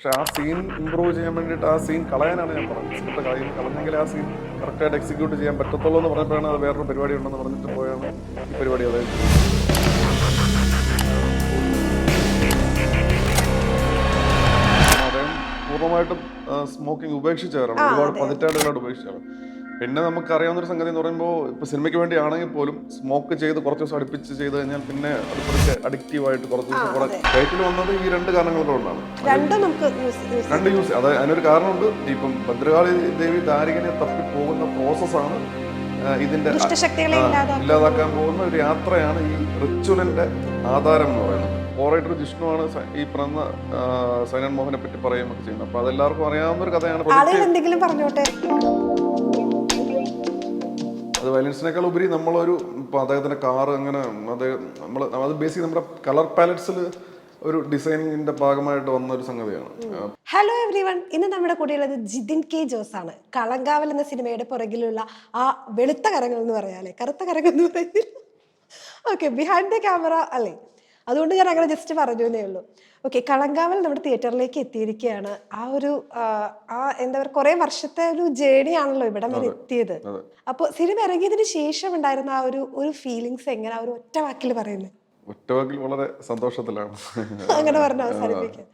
പക്ഷെ ആ scene improve ചെയ്യാൻ വേണ്ടിയിട്ട് ആ സീൻ കളയാനാണ് ഞാൻ പറഞ്ഞത്. സ്ക്രിപ്റ്റ് കളഞ്ഞെങ്കിൽ ആ സീൻ കറക്റ്റായിട്ട് എക്സിക്യൂട്ട് ചെയ്യാൻ പറ്റത്തുള്ളൂ എന്ന് പറഞ്ഞപ്പോഴാണ് അത് വേറൊരു പരിപാടി ഉണ്ടെന്ന് പറഞ്ഞിട്ട് പോയാണ് ഈ പരിപാടി അതായത് അദ്ദേഹം പൂർണ്ണമായിട്ടും സ്മോക്കിംഗ് ഉപേക്ഷിച്ചവരാണ്. ഒരുപാട് പതിറ്റാണ്ടുകളായിട്ട് ഉപേക്ഷിച്ചവരാണ്. പിന്നെ നമുക്കറിയാവുന്നൊരു സംഗതി എന്ന് പറയുമ്പോൾ ഇപ്പോൾ സിനിമയ്ക്ക് വേണ്ടിയാണെങ്കിൽ പോലും സ്മോക്ക് ചെയ്ത് കുറച്ച് ദിവസം അടുപ്പിച്ച് ചെയ്ത് കഴിഞ്ഞാൽ പിന്നെ അത് കുറച്ച് അഡിക്റ്റീവായിട്ട് കുറച്ച് ദിവസം കൂടെ ഡയറ്റിൽ വന്നത് ഈ രണ്ട് കാരണങ്ങൾ കൊണ്ടാണ്. രണ്ട് യൂസ് അത് അതിനൊരു കാരണമുണ്ട്. ഇപ്പം ഭദ്രകാളി ദേവി ദാരികനെ തപ്പി പോകുന്ന പ്രോസസ്സാണ് ഇതിന്റെ ഇല്ലാതാക്കാൻ പോകുന്ന ഒരു യാത്രയാണ് ഈ റിച്വലിന്റെ ആധാരം എന്ന് പറയുന്നത്. ഓറൈറ്റർ ജിഷ്ണുവാണ് ഈ പറഞ്ഞ സൈനൻ മോഹനെ പറ്റി പറയുകയൊക്കെ ചെയ്യുന്നത്. അപ്പൊ അതെല്ലാവർക്കും അറിയാവുന്ന ഒരു കഥയാണ്. അത് വയലൻസിനേക്കാൾ ഉപരി നമ്മളൊരു ഇപ്പൊ അദ്ദേഹത്തിന്റെ കാറ് അങ്ങനെ അത് ബേസിക് നമ്മുടെ കളർ പാലറ്റ്സിൽ ഒരു ഡിസൈനിങ്ങിന്റെ ഭാഗമായിട്ട് വന്ന ഒരു സംഗതിയാണ്. ഹലോ എവ്രിവൺ, ഇന്ന് നമ്മുടെ കൂടെയുള്ളത് ജിതിൻ കെ ജോസ് ആണ്. കളങ്കാവൽ എന്ന സിനിമയുടെ പുറകിലുള്ള ആ വെളുത്ത കരങ്ങൾ എന്ന് പറയാല്ലേ, കറുത്ത കരങ്ങൾ എന്ന് പറയുന്നില്ല, ഓക്കെ, ബിഹൈൻഡ് ദ ക്യാമറ അല്ലേ, അതുകൊണ്ട് ഞാൻ അങ്ങനെ ജസ്റ്റ് പറഞ്ഞു എന്നേ ഉള്ളൂ. ഓക്കെ, കളങ്കാവൽ നമ്മുടെ തിയേറ്ററിലേക്ക് എത്തിയിരിക്കുകയാണ്. എന്താ പറയുക, കുറെ വർഷത്തെ ഒരു ജേണി ആണല്ലോ ഇവിടെ വരെ എത്തിയത്. അപ്പോൾ സിനിമ ഇറങ്ങിയതിന് ശേഷം ഉണ്ടായിരുന്ന ആ ഒരു ഫീലിങ്സ് എങ്ങനെ ഒരു ഒറ്റ വാക്കിൽ പറയുന്നത്? ഒറ്റവാക്കിൽ വളരെ സന്തോഷത്തിലാണ്. അങ്ങനെ പറഞ്ഞ അവസാനിപ്പിക്കാം.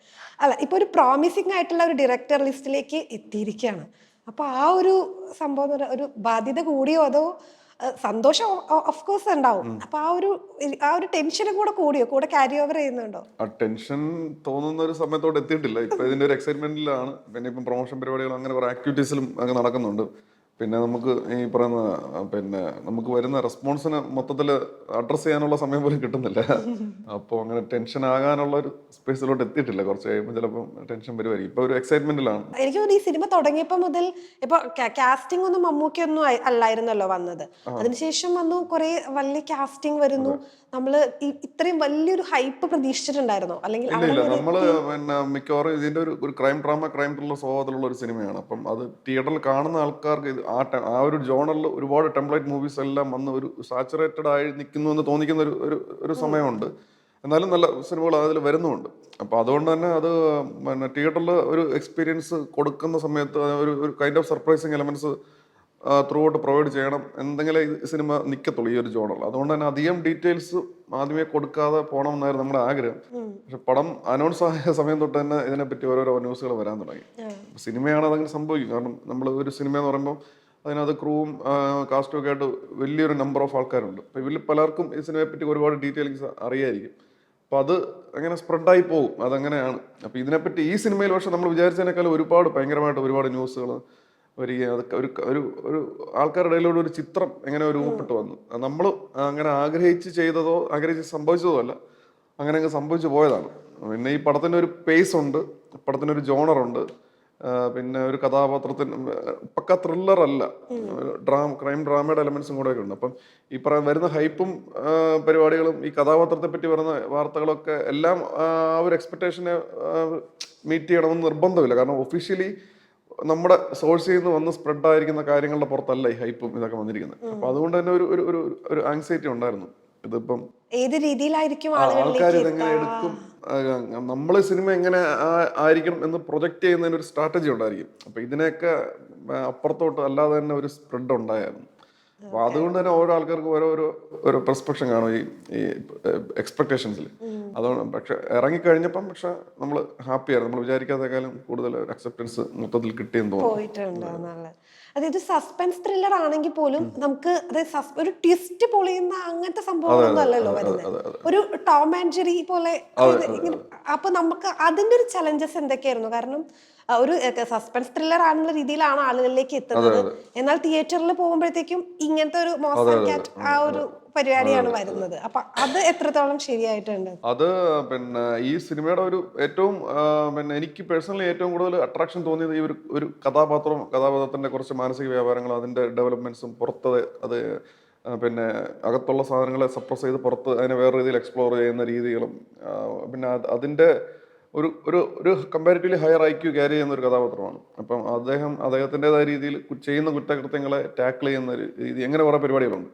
അല്ല, ഇപ്പൊ ഒരു പ്രോമിസിംഗ് ആയിട്ടുള്ള ഒരു ഡയറക്ടർ ലിസ്റ്റിലേക്ക് എത്തിയിരിക്കുകയാണ്. അപ്പൊ ആ ഒരു സംഭവം ഒരു ബാധ്യത കൂടിയോ അതോ സന്തോഷം ഓഫ് കോഴ്സ് ഉണ്ടാവും. അപ്പൊ ആ ഒരു ടെൻഷനും കൂടെ ക്യാരി ഓവർ ചെയ്യുന്നുണ്ടോ? ആ ടെൻഷൻ തോന്നുന്ന ഒരു സമയത്തോട് എത്തിയിട്ടില്ല. ഇപ്പൊ ഇതിന്റെ ഒരു എക്സൈറ്റ്മെന്റിലാണ്. പിന്നെ ഇപ്പം പ്രൊമോഷൻ പരിപാടികൾ അങ്ങനെ കുറെ ആക്ടിവിറ്റീസിലും ഒക്കെ നടക്കുന്നുണ്ട്. പിന്നെ നമുക്ക് ഈ പറയുന്ന നമുക്ക് വരുന്ന റെസ്പോൺസിന് മൊത്തത്തിൽ അഡ്രസ് ചെയ്യാനുള്ള സമയം പോലും കിട്ടുന്നില്ല. അപ്പോൾ അങ്ങനെ ടെൻഷൻ ആകാനുള്ള ഒരു സ്പേസിലോട്ട് എത്തിയിട്ടില്ല. കുറച്ച് കഴിയുമ്പോൾ ചിലപ്പോൾ ടെൻഷൻ വരുമായിരിക്കും. ഇപ്പൊ ഒരു എക്സൈറ്റ്മെന്റിലാണ്. എനിക്ക് തോന്നുന്നു ഈ സിനിമ തുടങ്ങിയപ്പോൾ മുതൽ ഇപ്പൊ കാസ്റ്റിംഗ് ഒന്നും മമ്മൂക്കൊന്നും അല്ലായിരുന്നല്ലോ വന്നത്. അതിനുശേഷം വന്നു കുറെ വലിയ കാസ്റ്റിംഗ് വരുന്നു. നമ്മള് ഇത്രയും വലിയൊരു ഹൈപ്പ് പ്രതീക്ഷിച്ചിട്ടുണ്ടായിരുന്നോ? അല്ലെങ്കിൽ നമ്മള് മിക്കവാറും ഇതിന്റെ ഒരു ക്രൈം ഡ്രാമ ക്രൈം ത്രില്ലർ സ്വഭാവത്തിലുള്ള ഒരു സിനിമയാണ്. അപ്പം അത് തിയേറ്ററിൽ കാണുന്ന ആൾക്കാർക്ക് ആ ഒരു ജോണറിൽ ഒരുപാട് ടെംപ്ലേറ്റ് മൂവീസ് എല്ലാം വന്ന് ഒരു സാച്ചുറേറ്റഡ് ആയി നിൽക്കുന്നു എന്ന് തോന്നിക്കുന്ന ഒരു സമയമുണ്ട്. എന്നാലും നല്ല സിനിമകൾ അതിൽ വരുന്നുമുണ്ട്. അപ്പോൾ അതുകൊണ്ട് തന്നെ അത് തിയേറ്ററിൽ ഒരു എക്സ്പീരിയൻസ് കൊടുക്കുന്ന സമയത്ത് ഒരു kind of surprising elements through out provide ചെയ്യണം. എന്തെങ്കിലും ഈ സിനിമ നിൽക്കത്തുള്ളൂ ഈ ഒരു ജോണറിൽ. അതുകൊണ്ട് തന്നെ അധികം ഡീറ്റെയിൽസ് ആദ്യമേ കൊടുക്കാതെ പോകണം എന്നായിരുന്നു നമ്മുടെ ആഗ്രഹം. പക്ഷെ പടം അനൗൺസ് ആയ സമയം തൊട്ട് തന്നെ ഇതിനെപ്പറ്റി ഓരോരോ ന്യൂസുകൾ വരാൻ തുടങ്ങി. സിനിമയാണ് അതങ്ങനെ സംഭവിക്കും. കാരണം നമ്മൾ ഒരു സിനിമ എന്ന് പറയുമ്പോൾ അതിനകത്ത് ക്രൂവും കാസ്റ്റും ഒക്കെ ആയിട്ട് വലിയൊരു നമ്പർ ഓഫ് ആൾക്കാരുണ്ട്. അപ്പോൾ ഇവരിൽ പലർക്കും ഈ സിനിമയെ പറ്റി ഒരുപാട് ഡീറ്റെയിൽസ് അറിയായിരിക്കും. അപ്പോൾ അത് അങ്ങനെ സ്പ്രെഡായി പോകും. അതങ്ങനെയാണ്. അപ്പോൾ ഇതിനെപ്പറ്റി ഈ സിനിമയിൽ പക്ഷെ നമ്മൾ വിചാരിച്ചതിനേക്കാൾ ഭയങ്കരമായിട്ട് ഒരുപാട് ന്യൂസുകൾ വരികയും അതൊക്കെ ഒരു ആൾക്കാരുടെ ഇടയിലൂടെ ഒരു ചിത്രം എങ്ങനെ രൂപപ്പെട്ടു വന്നു. നമ്മൾ അങ്ങനെ ആഗ്രഹിച്ച് സംഭവിച്ചതോ അല്ല, അങ്ങനെ അങ്ങ് സംഭവിച്ചു പോയതാണ്. പിന്നെ ഈ പടത്തിൻ്റെ ഒരു പേസ് ഉണ്ട്, പടത്തിനൊരു ജോണറുണ്ട്, പിന്നെ ഒരു കഥാപാത്രത്തിന് പക്ക ത്രില്ലർ അല്ല, ക്രൈം ഡ്രാമയുടെ എലമെന്റ്സും കൂടെ ഒക്കെ ഉണ്ട്. അപ്പം ഈ വരുന്ന ഹൈപ്പും പരിപാടികളും ഈ കഥാപാത്രത്തെ പറ്റി വരുന്ന വാർത്തകളൊക്കെ എല്ലാം ആ ഒരു എക്സ്പെക്ടേഷനെ മീറ്റ് ചെയ്യണമെന്ന് നിർബന്ധമില്ല. കാരണം ഒഫീഷ്യലി നമ്മുടെ സോഴ്സിൽ നിന്ന് വന്ന് സ്പ്രെഡ് ആയിരിക്കുന്ന കാര്യങ്ങളുടെ പുറത്തല്ല ഈ ഹൈപ്പും ഇതൊക്കെ വന്നിരിക്കുന്നത്. അപ്പൊ അതുകൊണ്ട് തന്നെ ഒരു ആങ്സൈറ്റി ഉണ്ടായിരുന്നു. ഇതിപ്പം ഏത് രീതിയിലായിരിക്കും ആൾക്കാർ ഇതെങ്ങനെ എടുക്കും, നമ്മള് സിനിമ എങ്ങനെ ആയിരിക്കണം എന്ന് പ്രൊജക്ട് ചെയ്യുന്നതിന് ഒരു സ്ട്രാറ്റജി ഉണ്ടായിരിക്കും. അപ്പൊ ഇതിനെയൊക്കെ അപ്പുറത്തോട്ട് അല്ലാതെ തന്നെ ഒരു സ്പ്രെഡ് ഉണ്ടായിരുന്നു. അപ്പൊ അതുകൊണ്ട് തന്നെ ഓരോ ആൾക്കാർക്ക് ഓരോ പെർസ്പെക്ഷൻ കാണും ഈ എക്സ്പെക്ടേഷൻസിൽ. അതുകൊണ്ട് പക്ഷെ ഇറങ്ങിക്കഴിഞ്ഞപ്പം പക്ഷെ നമ്മൾ ഹാപ്പിയായിരുന്നു. നമ്മൾ വിചാരിക്കാത്തേക്കാളും കൂടുതൽ അക്സെപ്റ്റൻസ് മൊത്തത്തിൽ കിട്ടിയെന്ന് തോന്നുന്നു. അതായത് സസ്പെൻസ് ത്രില്ലർ ആണെങ്കിൽ പോലും നമുക്ക് ഒരു ട്വിസ്റ്റ് പൊളിയുന്ന അങ്ങനത്തെ സംഭവങ്ങളൊന്നും അല്ലല്ലോ വരുന്നത്. ഒരു ടോം ആൻഡ് ജെറി പോലെ. അപ്പൊ നമുക്ക് അതിന്റെ ഒരു ചലഞ്ചസ് എന്തൊക്കെയായിരുന്നു? കാരണം ഒരു സസ്പെൻസ് ത്രില്ലർ ആണെന്നുള്ള രീതിയിലാണ് ആളുകളിലേക്ക് എത്തുന്നത്. എന്നാൽ തിയേറ്ററിൽ പോകുമ്പോഴത്തേക്കും ഇങ്ങനത്തെ ഒരു മോൺസ്റ്റർ ക്യാറ്റ് ആ ഒരു പരിപാടിയാണ് വരുന്നത്. അപ്പൊ അത് എത്രത്തോളം ശരിയായിട്ടുണ്ട്? അത് ഈ സിനിമയുടെ ഏറ്റവും എനിക്ക് പേഴ്സണലി ഏറ്റവും കൂടുതൽ അട്രാക്ഷൻ തോന്നിയത് ഈ ഒരു കഥാപാത്രത്തിന്റെ കുറച്ച് മാനസിക വ്യാപാരങ്ങളും അതിന്റെ ഡെവലപ്മെന്റ്സും പുറത്ത് അത് അകത്തുള്ള സാധനങ്ങളെ സപ്രസ് ചെയ്ത് പുറത്ത് അതിനെ വേറെ രീതിയിൽ എക്സ്പ്ലോർ ചെയ്യുന്ന രീതികളും പിന്നെ അതിന്റെ ഒരു കമ്പാരിറ്റീവ്ലി ഹയർ ഐക്യു ക്യാരി ചെയ്യുന്ന ഒരു കഥാപാത്രമാണ്. അപ്പം അദ്ദേഹത്തിൻ്റെതായ രീതിയിൽ ചെയ്യുന്ന കുറ്റകൃത്യങ്ങളെ ടാക്കിൾ ചെയ്യുന്ന രീതി, എങ്ങനെ കുറേ പരിപാടികളുണ്ട്.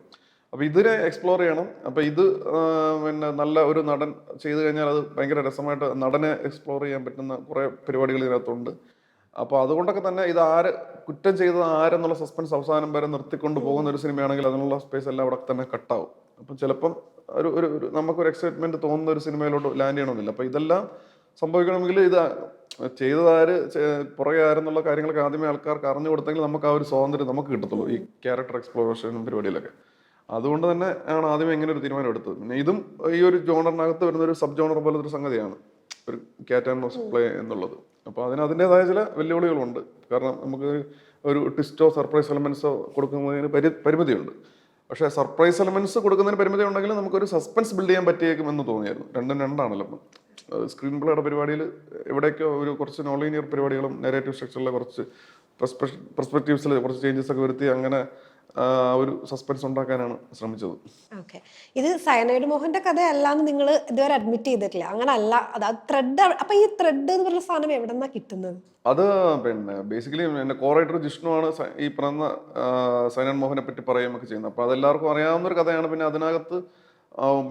അപ്പോൾ ഇതിനെ എക്സ്പ്ലോർ ചെയ്യണം. അപ്പോൾ ഇത് പിന്നെ നല്ല ഒരു നടൻ ചെയ്തു കഴിഞ്ഞാൽ അത് ഭയങ്കര രസമായിട്ട് നടനെ എക്സ്പ്ലോർ ചെയ്യാൻ പറ്റുന്ന കുറേ പരിപാടികൾ ഇതിനകത്തുണ്ട്. അപ്പോൾ അതുകൊണ്ടൊക്കെ തന്നെ ഇത് കുറ്റം ചെയ്തത് ആരെന്നുള്ള സസ്പെൻസ് അവസാനം വരെ നിർത്തിക്കൊണ്ട് പോകുന്ന ഒരു സിനിമയാണെങ്കിൽ അതിനുള്ള സ്പേസ് എല്ലാം അവിടെ തന്നെ കട്ടാവും. അപ്പം ചിലപ്പം നമുക്കൊരു എക്സൈറ്റ്മെന്റ് തോന്നുന്ന ഒരു സിനിമയിലോട്ട് ലാൻഡ് ചെയ്യണമെന്നില്ല. അപ്പോൾ ഇതെല്ലാം സംഭവിക്കണമെങ്കിൽ ഇത് ചെയ്തതാര് പുറകെ ആരെന്നുള്ള കാര്യങ്ങളൊക്കെ ആദ്യമേ ആൾക്കാർക്ക് അറിഞ്ഞു കൊടുത്തെങ്കിൽ നമുക്ക് ആ ഒരു സ്വാതന്ത്ര്യം നമുക്ക് കിട്ടത്തുള്ളൂ ഈ ക്യാരക്ടർ എക്സ്പ്ലോറേഷനും പരിപാടിയിലൊക്കെ. അതുകൊണ്ട് തന്നെ ആണ് ആദ്യമേ ഇങ്ങനെ ഒരു തീരുമാനം എടുത്തത്. പിന്നെ ഇതും ഈ ഒരു ജോണറിനകത്ത് വരുന്ന ഒരു സബ് ജോണർ പോലത്തെ ഒരു സംഗതിയാണ് ഒരു ക്യാറ്റ് ആൻഡ് മൗസ് പ്ലേ എന്നുള്ളത്. അപ്പോൾ അതിൻ്റെതായ ചില വെല്ലുവിളികളുണ്ട്. കാരണം നമുക്ക് ഒരു ട്വിസ്റ്റോ സർപ്രൈസ് എലമെന്റ്സോ കൊടുക്കുന്നതിന് പരിമിതിയുണ്ട്. പക്ഷേ സർപ്രൈസ് എലമെന്റ്സ് കൊടുക്കുന്നതിന് പരിമിതി ഉണ്ടെങ്കിൽ നമുക്കൊരു സസ്പെൻസ് ബിൽഡ് ചെയ്യാൻ പറ്റിയേക്കും എന്ന് തോന്നിയായിരുന്നു. രണ്ടും രണ്ടാണല്ലോ. ഇപ്പം സ്ക്രീൻ പ്ലേയുടെ പരിപാടിയിൽ എവിടെയൊക്കെ കുറച്ച് നോൺ ലീനിയർ പരിപാടികളും നെറേറ്റീവ് സ്ട്രക്ചറിലെ കുറച്ച് പെർസ്പെക്റ്റീവ്സിൽ കുറച്ച് ചേഞ്ചസ് ഒക്കെ വരുത്തി അങ്ങനെ ഒരു സസ്പെൻസ് ഉണ്ടാക്കാനാണ് ശ്രമിച്ചത്. ഓക്കെ, ഇത് സയനൈഡ് മോഹന്റെ കഥയല്ലാന്ന് നിങ്ങൾ ഇതുവരെ അഡ്മിറ്റ് ചെയ്തിട്ടില്ല. അങ്ങനെ അല്ല, അത് ത്രെഡ്. അപ്പൊ ഈ ത്രെഡ് എന്ന് പറഞ്ഞ സാധനം എവിടെ നിന്നാ കിട്ടുന്നത്? അത് പിന്നെ ബേസിക്കലി എന്റെ കോറൈറ്റർ ജിഷ്ണുവാണ് ഈ പറഞ്ഞ സൈനൈഡ് മോഹനെ പറ്റി പറയുകയൊക്കെ ചെയ്യുന്നത്. അപ്പൊ അതെല്ലാവർക്കും അറിയാവുന്ന ഒരു കഥയാണ്. പിന്നെ അതിനകത്ത്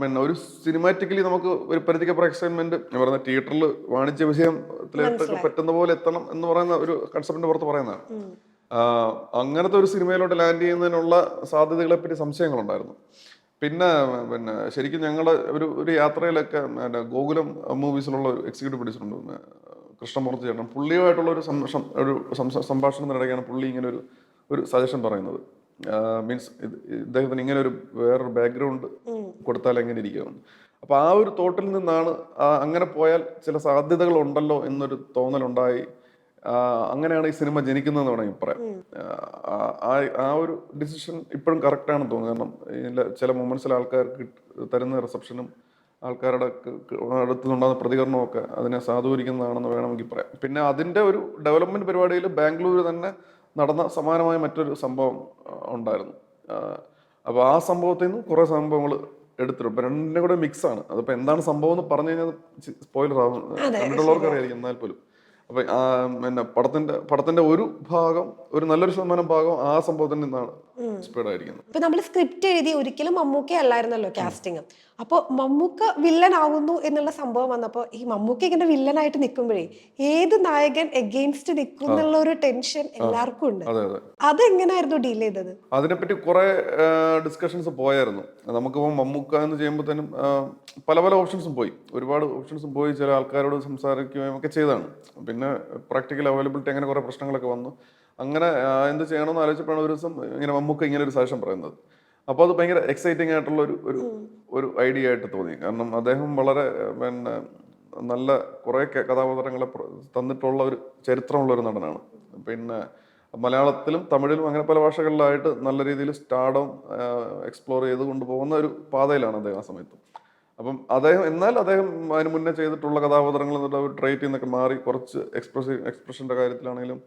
പിന്നെ ഒരു സിനിമാറ്റിക്കലി നമുക്ക് ഒരു പരിധിക്കപ്പുറം എക്സൈറ്റ്മെന്റ് പറയുന്ന തിയേറ്ററിൽ വാണിജ്യ വിജയത്തിലേക്ക് പറ്റുന്ന പോലെ എത്തണം എന്ന് പറയുന്ന ഒരു കൺസെപ്റ്റിന്റെ പുറത്ത് പറയുന്നതാണ്. അങ്ങനത്തെ ഒരു സിനിമയിലോട്ട് ലാൻഡ് ചെയ്യുന്നതിനുള്ള സാധ്യതകളെ പറ്റി സംശയങ്ങളുണ്ടായിരുന്നു. പിന്നെ ശരിക്കും ഞങ്ങളുടെ ഒരു യാത്രയിലൊക്കെ ഗോകുലം മൂവീസിലുള്ള ഒരു എക്സിക്യൂട്ടീവ് പ്രൊഡ്യൂസറുണ്ട് കൃഷ്ണമൂർത്തി ചേട്ടൻ. പുള്ളിയുമായിട്ടുള്ള ഒരു സംഭാഷണത്തിനിടയ്ക്കാണ് പുള്ളി ഇങ്ങനെ ഒരു സജഷൻ പറയുന്നത്. മീൻസ് ഇദ്ദേഹത്തിന് ഇങ്ങനെ വേറൊരു ബാക്ക്ഗ്രൗണ്ട് കൊടുത്താൽ എങ്ങനെ ഇരിക്കുമെന്ന്. അപ്പൊ ആ ഒരു തോട്ടിൽ നിന്നാണ് അങ്ങനെ പോയാൽ ചില സാധ്യതകൾ ഉണ്ടല്ലോ എന്നൊരു തോന്നലുണ്ടായി. അങ്ങനെയാണ് ഈ സിനിമ ജനിക്കുന്നതെന്ന് വേണമെങ്കിൽ പറയാം. ആ ഒരു ഡിസിഷൻ ഇപ്പോഴും കറക്റ്റാണെന്ന് തോന്നുന്നു. കാരണം ചില മൊമെന്റ്സിൽ ആൾക്കാർക്ക് തരുന്ന റിസപ്ഷനും ആൾക്കാരുടെ അടുത്തുനിന്നുണ്ടാകുന്ന പ്രതികരണവും ഒക്കെ അതിനെ സാധൂകരിക്കുന്നതാണെന്ന് വേണമെങ്കിൽ പറയാം. പിന്നെ അതിന്റെ ഒരു ഡെവലപ്മെന്റ് പരിപാടിയിൽ ബാംഗ്ലൂർ തന്നെ നടന്ന സമാനമായ മറ്റൊരു സംഭവം ഉണ്ടായിരുന്നു. അപ്പോൾ ആ സംഭവത്തിൽ നിന്ന് കുറേ സംഭവങ്ങൾ എടുത്തിട്ടുണ്ട്. ഇപ്പം രണ്ടിൻ്റെ കൂടെ മിക്സ് ആണ്. അതിപ്പോൾ എന്താണ് സംഭവം എന്ന് പറഞ്ഞു കഴിഞ്ഞാൽ സ്പോയിലർ ആവും, കണ്ടിട്ടുള്ളവർക്ക് അറിയായിരിക്കും. എന്നാൽ പോലും അപ്പം പടത്തിന്റെ ഒരു ഭാഗം, ഒരു നല്ലൊരു ശതമാനം ഭാഗം ആ സംഭവത്തിൽ നിന്നാണ് ഇൻസ്പയർഡ് ആയിരിക്കുന്നത്. ഇപ്പൊ നമ്മൾ സ്ക്രിപ്റ്റ് എഴുതി ഒരിക്കലും മമ്മൂക്ക അല്ലായിരുന്നല്ലോ കാസ്റ്റിംഗ്. അപ്പോൾ മമ്മൂക്ക വില്ലൻ ആകുന്നു എന്നുള്ള സംഭവം വന്നപ്പോൾ ഈ മമ്മൂക്ക ഇങ്ങനെ വില്ലനായിട്ട് നിൽക്കുമ്പോഴേ ഏത് നായകൻ എഗെയിൻസ്റ്റ് നിൽക്കും എന്നുള്ള ഒരു ടെൻഷൻ എല്ലാവർക്കും ഉണ്ട്. അതെങ്ങനെയായിരുന്നു ഡീൽ ചെയ്തത്? അതിനെപ്പറ്റി കുറെ ഡിസ്കഷൻസ് പോയായിരുന്നു. നമുക്കിപ്പോൾ മമ്മൂക്ക എന്ന് ചെയ്യുമ്പോഴത്തേനും പല ഓപ്ഷൻസും പോയി, ഒരുപാട് ഓപ്ഷൻസും പോയി. ചില ആൾക്കാരോട് സംസാരിക്കുകയും ഒക്കെ ചെയ്തതാണ്. പിന്നെ പ്രാക്ടിക്കൽ അവൈലബിലിറ്റി അങ്ങനെ കുറെ പ്രശ്നങ്ങളൊക്കെ വന്നു. അങ്ങനെ എന്ത് ചെയ്യണമെന്ന് ആലോചിച്ചപ്പോഴാണ് ഒരു ദിവസം ഇങ്ങനെ മമ്മൂക്ക ഇങ്ങനെ ഒരു സജഷൻ പറയുന്നത്. അപ്പോൾ അത് ഭയങ്കര എക്സൈറ്റിംഗ് ആയിട്ടുള്ള ഒരു ഐഡിയ ആയിട്ട് തോന്നി. കാരണം അദ്ദേഹം വളരെ നല്ല കുറേ കഥാപാത്രങ്ങളെ തന്നിട്ടുള്ള ഒരു ചരിത്രമുള്ള ഒരു നടനാണ്. പിന്നെ മലയാളത്തിലും തമിഴിലും അങ്ങനെ പല ഭാഷകളിലായിട്ട് നല്ല രീതിയിൽ സ്റ്റാർഡം എക്സ്പ്ലോർ ചെയ്ത് കൊണ്ടുപോകുന്ന ഒരു പാതയിലാണ് അദ്ദേഹം ആ സമയത്ത്. അപ്പം എന്നാൽ അദ്ദേഹം അതിന് മുന്നേ ചെയ്തിട്ടുള്ള കഥാപാത്രങ്ങൾ ട്രേറ്റിൽ നിന്നൊക്കെ മാറി കുറച്ച് എക്സ്പ്രഷൻ്റെ കാര്യത്തിലാണെങ്കിലും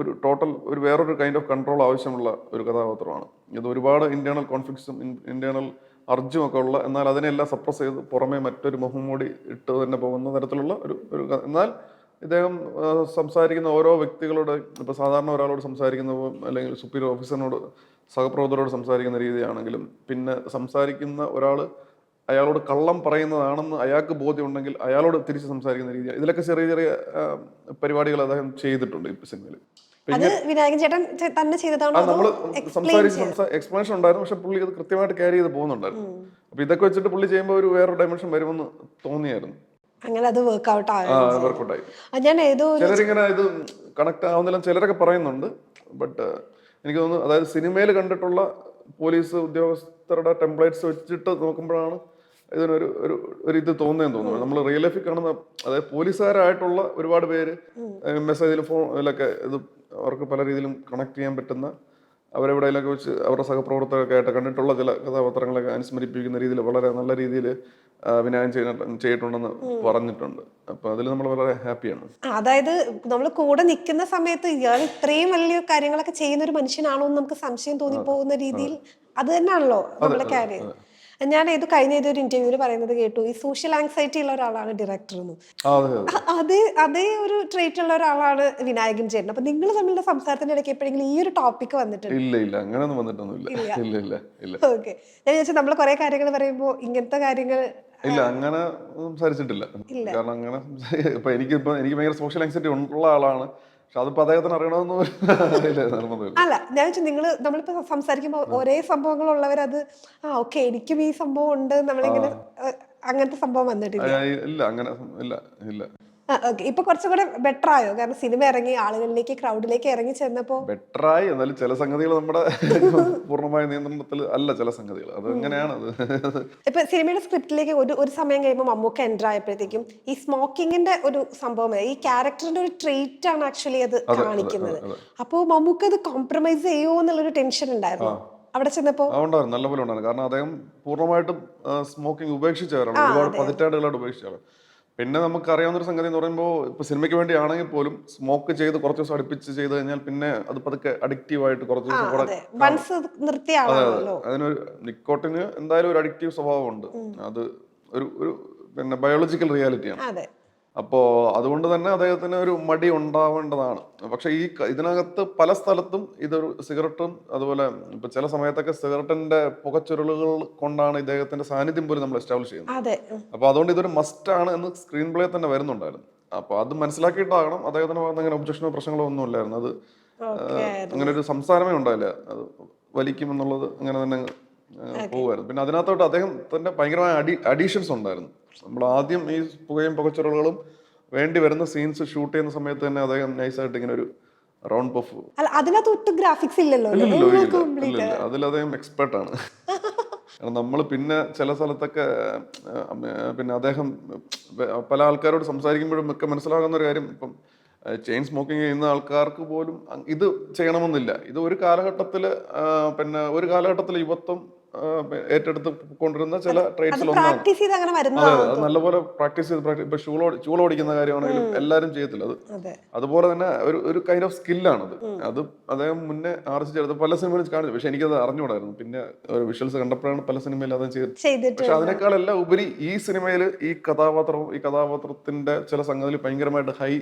ഒരു ടോട്ടൽ വേറൊരു കൈൻഡ് ഓഫ് കൺട്രോൾ ആവശ്യമുള്ള ഒരു കഥാപാത്രമാണ് ഇത്. ഒരുപാട് ഇന്റേണൽ കോൺഫ്ലിക്ട്സും ഇന്റേണൽ അർജും ഒക്കെ ഉള്ള, എന്നാൽ അതിനെല്ലാം സപ്രസ് ചെയ്ത് പുറമെ മറ്റൊരു മുഖംമൂടി ഇട്ട് തന്നെ പോകുന്ന തരത്തിലുള്ള എന്നാൽ ഇദ്ദേഹം സംസാരിക്കുന്ന ഓരോ വ്യക്തികളോട്, ഇപ്പൊ സാധാരണ ഒരാളോട് സംസാരിക്കുന്നപ്പോൾ അല്ലെങ്കിൽ സുപ്പീരിയർ ഓഫീസറിനോട് സഹപ്രവർത്തകരോട് സംസാരിക്കുന്ന രീതിയാണെങ്കിലും, പിന്നെ സംസാരിക്കുന്ന ഒരാൾ അയാളോട് കള്ളം പറയുന്നതാണെന്ന് അയാൾക്ക് ബോധ്യമുണ്ടെങ്കിൽ അയാളോട് തിരിച്ച് സംസാരിക്കുന്ന രീതി, ഇതിലൊക്കെ ചെറിയ പരിപാടികൾ അദ്ദേഹം ചെയ്തിട്ടുണ്ട് ഈ സിനിമയിൽ. നമ്മള് എക്സ്പ്ലനേഷൻ ഉണ്ടായിരുന്നു, പക്ഷെ പുള്ളി അത് കൃത്യമായിട്ട് ക്യാരി ചെയ്ത് പോകുന്നുണ്ടായിരുന്നു. അപ്പൊ ഇതൊക്കെ വെച്ചിട്ട് പുള്ളി ചെയ്യുമ്പോൾ വേറൊരു ഡയമെൻഷൻ വരുമെന്ന് തോന്നിയായിരുന്നു. അങ്ങനെ അത് വർക്ക്ഔട്ട് ആയി. ചിലരിങ്ങനെ ഇത് കണക്ട് ആവുന്നില്ല ചിലരൊക്കെ പറയുന്നുണ്ട്. ബട്ട് എനിക്ക് തോന്നുന്നു, അതായത് സിനിമയിൽ കണ്ടിട്ടുള്ള പോലീസ് ഉദ്യോഗസ്ഥരുടെ ടെംപ്ലേറ്റ്സ് വെച്ചിട്ട് നോക്കുമ്പോഴാണ് ഇതിനൊരു ഇത് തോന്നുന്നതെന്ന് തോന്നുന്നു. നമ്മൾ റിയൽ ലൈഫിൽ കാണുന്ന, അതായത് പോലീസുകാരായിട്ടുള്ള ഒരുപാട് പേര് മെസ്സേജിലും ഫോണിലൊക്കെ ഇത് അവർക്ക് പല രീതിയിലും കണക്ട് ചെയ്യാൻ പറ്റുന്ന, അവരെവിടെയൊക്കെ വെച്ച് അവരുടെ സഹപ്രവർത്തകരൊക്കെ ആയിട്ട് കണ്ടിട്ടുള്ള ചില കഥാപാത്രങ്ങളൊക്കെ അനുസ്മരിപ്പിക്കുന്ന രീതിയിൽ വളരെ നല്ല രീതിയിൽ അഭിനയം ചെയ്തിട്ടുണ്ടെന്ന് പറഞ്ഞിട്ടുണ്ട്. അപ്പൊ അതിൽ നമ്മൾ വളരെ ഹാപ്പിയാണ്. അതായത് നമ്മൾ കൂടെ നിൽക്കുന്ന സമയത്ത് ഇയാൾ ഇത്രയും വലിയ കാര്യങ്ങളൊക്കെ ചെയ്യുന്ന ഒരു മനുഷ്യനാണോ എന്ന് നമുക്ക് സംശയം തോന്നിപ്പോകുന്ന രീതിയിൽ അത് തന്നെയാണല്ലോ നമ്മളെ കാര്യം. ഞാൻ കഴിഞ്ഞ ഏതൊരു ഇന്റർവ്യൂവിൽ പറയുന്നത് കേട്ടു, ഈ സോഷ്യൽ ആങ്സൈറ്റി ഉള്ള ഒരാളാണ് ഡയറക്ടർ എന്ന്. അതെ അതെ അതേ ഒരു ട്രേറ്റ് ഉള്ള ഒരാളാണ് വിനായകൻ ചേട്ടൻ. അപ്പൊ നിങ്ങൾ തമ്മിലുള്ള സംസാരത്തിന്റെ ഇടയ്ക്ക് എപ്പോഴെങ്കിലും ഈ ഒരു ടോപ്പിക് വന്നിട്ടുണ്ട്? ഇല്ല അങ്ങനെയൊന്നും വന്നിട്ടൊന്നുമില്ല. ഇല്ല ഓക്കെ, ഞാൻ ചോദിച്ചാൽ നമ്മൾ കുറെ കാര്യങ്ങൾ പറയുമ്പോൾ ഇങ്ങനത്തെ കാര്യങ്ങൾ ഇല്ല അങ്ങനെ സംസാരിച്ചിട്ടില്ല. കാരണം അങ്ങനെ എനിക്ക് ഭയങ്കര സോഷ്യൽ ആങ്സൈറ്റി ഉള്ള ആളാണ്. പക്ഷെ അതിപ്പോ അദ്ദേഹത്തിന് അറിയണമെന്ന് നിർബന്ധമില്ല. അല്ല, ഞാൻ നമ്മളിപ്പോ സംസാരിക്കുമ്പോൾ ഒരേ സംഭവങ്ങളുള്ളവരത് ഓക്കെ എനിക്കും ഈ സംഭവം ഉണ്ട് നമ്മളിങ്ങനെ അങ്ങനത്തെ സംഭവം വന്നിട്ടില്ല. ഇല്ല അങ്ങനെ ഇല്ല. ഓക്കെ, ഇപ്പൊ കുറച്ചും കൂടെ ബെറ്റർ ആയോ? കാരണം സിനിമ ഇറങ്ങി ആളുകളിലേക്ക്, ക്രൗഡിലേക്ക് ഇറങ്ങി ചെന്നപ്പോ ബെറ്ററായി. എന്നാലും ചില സംഗതികൾ നമ്മുടെ പൂർണ്ണമായ നിയന്ത്രണത്തിൽ അല്ല. ചില സംഗതികൾ അത് എങ്ങനെയാണ് അത്. ഇപ്പൊ സിനിമയുടെ സ്ക്രിപ്റ്റിലേക്ക് ഒരു സമയം കഴിയുമ്പോൾ മമ്മൂക്ക എൻ്റർ ആയപ്പോഴത്തേക്കും ഈ സ്മോക്കിങ്ങിന്റെ ഒരു സംഭവം, ഈ ക്യാരക്ടറിന്റെ ഒരു ട്രേറ്റ് ആണ് ആക്ച്വലി അത് കാണിക്കുന്നത്. അപ്പോ മമ്മൂക്ക അത് കോംപ്രമൈസ് ചെയ്യുമോ എന്നുള്ളൊരു ടെൻഷൻ ഉണ്ടായിരുന്നു അവിടെ ചെന്നപ്പോ? ഉണ്ടായിരുന്നു, നല്ലപോലെ ഉണ്ടായിരുന്നു. കാരണം അദ്ദേഹം പൂർണ്ണമായിട്ടും സ്മോക്കിംഗ് ഉപേക്ഷിച്ചവരാണ്. ഒരുപാട് പതിറ്റാണ്ടുകളായിട്ട് ഉപേക്ഷിച്ചവരാണ്. പിന്നെ നമുക്ക് അറിയാവുന്ന ഒരു സംഗതി എന്ന് പറയുമ്പോൾ, ഇപ്പൊ സിനിമയ്ക്ക് വേണ്ടി ആണെങ്കിൽ പോലും സ്മോക്ക് ചെയ്ത് കുറച്ച് ദിവസം അടുപ്പിച്ച് ചെയ്ത് കഴിഞ്ഞാൽ പിന്നെ അത് പതുക്കെ അഡിക്റ്റീവ് ആയിട്ട് കുറച്ച് ദിവസം കൂടെ അതിനൊരു നിക്കോട്ടിന് എന്തായാലും ഒരു അഡിക്റ്റീവ് സ്വഭാവം ഉണ്ട്. അത് ഒരു പിന്നെ ബയോളജിക്കൽ റിയാലിറ്റിയാണ്. അപ്പോൾ അതുകൊണ്ട് തന്നെ അദ്ദേഹത്തിന് ഒരു മടി ഉണ്ടാവേണ്ടതാണ്. പക്ഷെ ഇതിനകത്ത് പല സ്ഥലത്തും ഇതൊരു സിഗരറ്റും അതുപോലെ ഇപ്പൊ ചില സമയത്തൊക്കെ സിഗരറ്റിന്റെ പുകച്ചുരുളുകൾ കൊണ്ടാണ് ഇദ്ദേഹത്തിന്റെ സാന്നിധ്യം പോലും നമ്മൾ എസ്റ്റാബ്ലിഷ് ചെയ്യുന്നത്. അപ്പൊ അതുകൊണ്ട് ഇതൊരു മസ്റ്റ് ആണ് എന്ന് സ്ക്രീൻ പ്ലേ തന്നെ വരുന്നുണ്ടായിരുന്നു. അപ്പൊ അത് മനസ്സിലാക്കിയിട്ടാകണം അദ്ദേഹത്തിന്റെ ഭാഗത്ത് അങ്ങനെ ഒബ്ജക്ഷനോ പ്രശ്നങ്ങളോ ഒന്നും ഇല്ലായിരുന്നു. അത് അങ്ങനെ ഒരു സംസാരമേ ഉണ്ടായില്ല. അത് വലിക്കുമെന്നുള്ളത് അങ്ങനെ തന്നെ പോകുമായിരുന്നു. പിന്നെ അതിനകത്തോട്ട് അദ്ദേഹത്തിന്റെ ഭയങ്കരമായ അഡീഷൻസ് ഉണ്ടായിരുന്നു. നമ്മൾ ആദ്യം ഈ പുകയും പുകച്ചുറകളും വേണ്ടി വരുന്ന സീൻസ് ഷൂട്ട് ചെയ്യുന്ന സമയത്ത് തന്നെ അദ്ദേഹം നൈസായിട്ട് ഇങ്ങനെ ഒരു റൗണ്ട് പഫ്. അതിൽ അദ്ദേഹം എക്സ്പെർട്ടാണ്. കാരണം നമ്മൾ പിന്നെ ചില സ്ഥലത്തൊക്കെ പിന്നെ അദ്ദേഹം പല ആൾക്കാരോട് സംസാരിക്കുമ്പോഴും ഒക്കെ മനസ്സിലാകുന്ന ഒരു കാര്യം, ഇപ്പം ചെയിൻ സ്മോക്കിംഗ് ചെയ്യുന്ന ആൾക്കാർക്ക് പോലും ഇത് ചെയ്യണമെന്നില്ല. ഇത് ഒരു കാലഘട്ടത്തില് പിന്നെ ഒരു കാലഘട്ടത്തിൽ യുവത്വം ഏറ്റെടുത്ത് കൊണ്ടിരുന്ന ചില ട്രേഡ്സിൽ ഒന്നാണ്. അത് നല്ലപോലെ പ്രാക്ടീസ് ചെയ്ത് ഇപ്പൊ ചൂളോടിക്കുന്ന കാര്യമാണെങ്കിലും എല്ലാരും ചെയ്യത്തില്ല. അത് അതുപോലെ തന്നെ ഒരു കൈൻഡ് ഓഫ് സ്കില്ലാണത്. അത് അദ്ദേഹം മുന്നേ ആർജിച്ചെടുത്ത് പല സിനിമകളും കാണിച്ചു. പക്ഷെ എനിക്കത് അറിഞ്ഞുകൂടായിരുന്നു. പിന്നെ വിഷ്വൽസ് കണ്ടപ്പോഴാണ് പല സിനിമയിൽ അത് ചെയ്തത്. പക്ഷെ അതിനേക്കാളെല്ലാം ഉപരി ഈ സിനിമയിൽ ഈ കഥാപാത്രത്തിന്റെ ചില സംഗതിയിൽ ഭയങ്കരമായിട്ട് ഹൈ